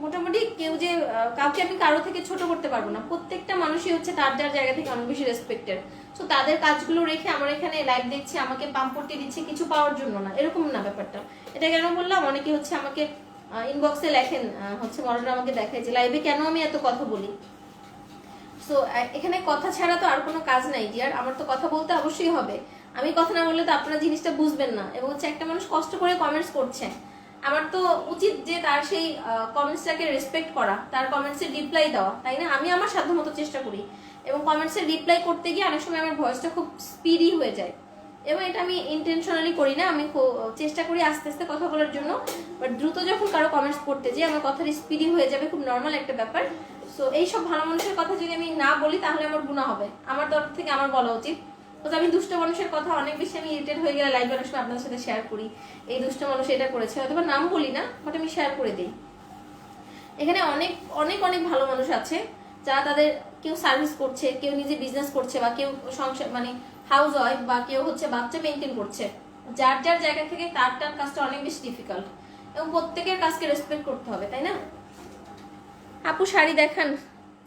মোটামুটি কেউ যে কাউকে আমি কারো থেকে ছোট করতে পারবো না। প্রত্যেকটা মানুষই হচ্ছে তার যার জায়গা থেকে অনেক বেশি রেসপেক্টেড। সো তাদের কাজগুলো রেখে আমার এখানে লাইভ দেখছে, আমাকে পাম্পটি দিচ্ছে কিছু পাওয়ার জন্য না, এরকম না ব্যাপারটা। এটা কেন বললাম, অনেকে হচ্ছে আমাকে ইনবক্সে লেখেন, হচ্ছে মডারেটর আমাকে দেখায় যে লাইভে কেন আমি এত কথা বলি। সো এখানে কথা ছাড়া তো আর কোনো কাজ নাই ডিয়ার, আমার তো কথা বলতে অবশ্যই হবে। আমি কথা না বললে তো আপনারা জিনিসটা বুঝবেন না। এবং হচ্ছে একটা মানুষ কষ্ট করে কমেন্টস করছে, আমার তো উচিত যে তার সেই কমেন্টসটাকে রেসপেক্ট করা, তার কমেন্টসের রিপ্লাই দেওয়া, তাই না? আমি আমার সাধ্যমতো চেষ্টা করি, এবং কমেন্টসের রিপ্লাই করতে গিয়ে অনেক সময় আমার ভয়েসটা খুব স্পিডি হয়ে যায়, এবং এটা আমি ইন্টেনশনালি করি না। আমি চেষ্টা করি আস্তে আস্তে কথা বলার জন্য, বাট দ্রুত যখন কারো কমেন্টস করতে যাই আমার কথার স্পিডি হয়ে যাবে, খুব নর্মাল একটা ব্যাপার। সো এইসব ভালো মানুষের কথা যদি আমি না বলি তাহলে আমার গুনাহ হবে, আমার তরফ থেকে আমার বলা উচিত। তো আমি দুষ্ট মানুষের কথা অনেক বেশি আমি ইরিটেট হয়ে গেলে লাইভ অনেক সময় আপনাদের সাথে শেয়ার করি, এই দুষ্ট মানুষ এটা করেছে, হয়তো বা নাম বলি না, বাট আমি শেয়ার করে দিই। এখানে অনেক অনেক অনেক ভালো মানুষ আছে যারা তাদের কেউ সার্ভিস করছে, কেউ নিজে বিজনেস করছে, বা কেউ সংসার মানে হাউস ওয়াইফ, বা কেউ হচ্ছে বাচ্চা মেনটেন করছে। যার যার জায়গা থেকে তার তার কাজটা অনেক বেশি ডিফিকাল্ট, এবং প্রত্যেকের কাজকে রেসপেক্ট করতে হবে, তাই না? আপু শাড়ি দেখান।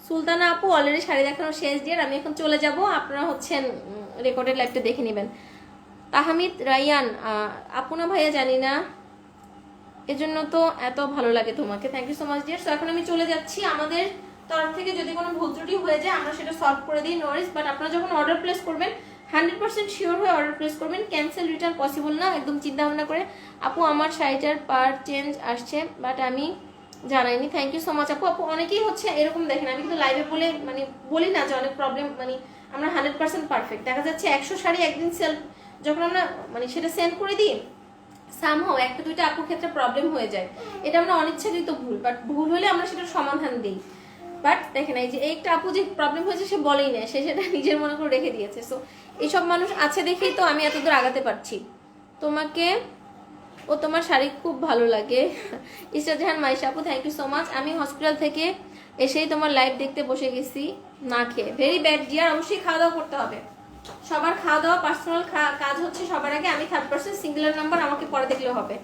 সুলতানা আপু অলরেডি শাড়ি দেখানো শেষ দিয়ে, আমি এখন চলে যাব, আপনারা হচ্ছেন রেকর্ডেড লাইভটা দেখে নেবেন। তাহমিদ রায়ান আপু না ভাইয়া জানি না, এজন্য তো এত ভালো লাগে তোমাকে, thank you so much dear. So এখন আমি চলে যাচ্ছি, আমাদের তরফ থেকে যদি কোনো ভুল ত্রুটি হয়ে যায় আমরা সেটা সলভ করে দিই, নো ওয়ারিস। বাট আপনারা যখন অর্ডার প্লেস করবেন 100% শিওর হয়ে অর্ডার প্লেস করবেন, ক্যান্সেল রিটার্ন পসিবল না, একদম চিন্তা ভাবনা করে। আপু আমার শাড়িটার পার চেঞ্জ আসছে বাট আমি জানাইনি, থ্যাংক ইউ সো মাচ আপু। আপু অনেকেই হচ্ছে এরকম দেখেন, আমি কিন্তু লাইভে বলে মানে বলি না যে অনেক প্রবলেম, মানে আমরা 100% পারফেক্ট। দেখা যাচ্ছে 100 শাড়ি একদিন সেল যখন আমরা মানে সেটা সেন্ড করে দিই, সামহাও একটা দুইটা আপুর ক্ষেত্রে প্রবলেম হয়ে যায়, এটা আমরা অনিচ্ছাকৃত ভুল, বাট ভুল হলে আমরা সেটার সমাধান দিই। বাট দেখেন এই যে একটা আপু যে প্রবলেম হয়েছে সে বলেই না, সে সেটা নিজের মনে করে রেখে দিয়েছে। সো এইসব মানুষ আছে দেখেই তো আমি এতদূর আগাতে পারছি। তোমাকে ও তোমার শাড়ি খুব ভালো লাগে। ইস্টারজাহান মাইশা আপু থ্যাংক ইউ সো মাচ। আমি হসপিটাল থেকে এসেই তোমার লাইভ দেখতে বসে গেছি না খেয়ে, ভেরি ব্যাড ডিয়ার। অবশ্যই খাওয়া দাওয়া করতে হবে, সবার খাওয়া দাওয়া পার্সোনাল কাজ হচ্ছে সবার আগে। আমি 3rd সিঙ্গুলার নাম্বার, আমাকে পরে দেখলেও হবে।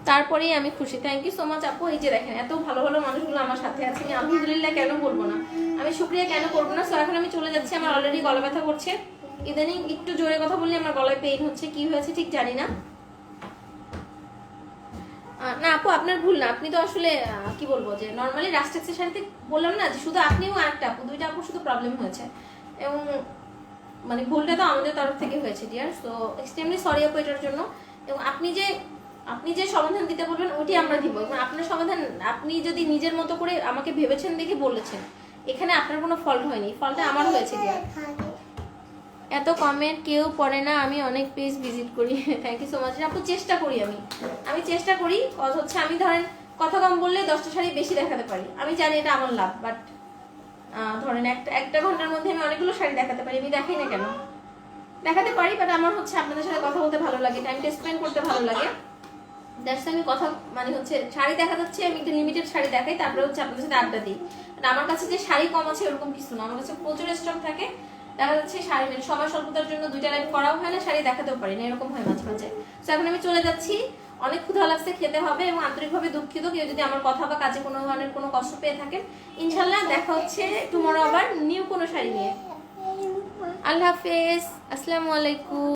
তারপরেই আমি খুশি, থ্যাংক ইউ সো মাচ আপু। এই যে দেখেন এত ভালো ভালো মানুষগুলো আমার সাথে আছে, আমি আলহামদুলিল্লাহ কেন বলবো না, আমি শুক্রিয়া কেন করবো না। সো এখন আমি চলে যাচ্ছি, আমার অলরেডি গলা ব্যথা করছে, ইদানিং একটু জোরে কথা বললে আমার গলায় পেইন হচ্ছে, কি হয়েছে ঠিক জানি না। না আপু আপনার ভুল না, আপনি তো আসলে কি বলবো যে নর্মালি রাস্টেক্সের সাথে বললাম না যে শুধু আপনিও আরেকটা আপু, দুইটা আপুর শুধু প্রবলেম হয়েছে। এবং মানে ভুলটা তো আমাদের তরফ থেকে হয়েছে ডিয়ার, সো এক্সট্রিমলি সরি আপু এটার জন্য। এবং আপনি যে সমাধান দিতে বলবেন ওইটি আমরা দিব, এবং আপনার সমাধান আপনি যদি নিজের মতো করে আমাকে ভেবেছেন দেখে বলেছেন, এখানে আপনার কোনো ফল্ট হয়নি, ফল্টটা আমার হয়েছে ডিয়ার। এত কমেন্ট কেউ পড়ে না, আমি অনেক পেজ ভিজিট করি। থ্যাংক ইউ সো মাচ আপু। চেষ্টা করি আমি চেষ্টা করি, কজ হচ্ছে আমি ধরেন কথা কম বললে 10টা শাড়ি বেশি দেখাতে পারি, আমি জানি এটা আমার লাভ, বাট ধরেন একটা ঘন্টার মধ্যে আমি অনেকগুলো শাড়ি দেখাতে পারি, আমি দেখাই না কেন, দেখাতে পারি, বাট আমার হচ্ছে আপনাদের সাথে কথা বলতে ভালো লাগে, টাইমটা স্পেন্ড করতে ভালো লাগে, দ্যাটস আমি কথা মানে হচ্ছে শাড়ি দেখা যাচ্ছে, আমি একটা লিমিটেড শাড়ি দেখাই, তারপরে হচ্ছে আপনাদের সাথে আড্ডা দিই। আমার কাছে যে শাড়ি কম আছে এরকম কিছু না, আমার কাছে প্রচুর স্টক থাকে, দেখা যাচ্ছে শাড়ি মানে সময় স্বল্পতার জন্য 2টা লাইভ করাও হয় না, শাড়ি দেখাতেও পারি না, এরকম হয় মাঝে মাঝে। তো এখন আমি চলে যাচ্ছি, অনেক ক্ষুধা লাগছে, খেতে হবে, এবং আন্তরিকভাবে দুঃখিত কেউ যদি আমার কথা বা কাজে কোনো ধরনের কোনো কষ্ট পেয়ে থাকেন। ইনশাল্লাহ দেখা হচ্ছে টুমরো আবার নিউ কোনো শাড়ি নিয়ে। আল্লাহ হাফেজ, আসসালামু আলাইকুম।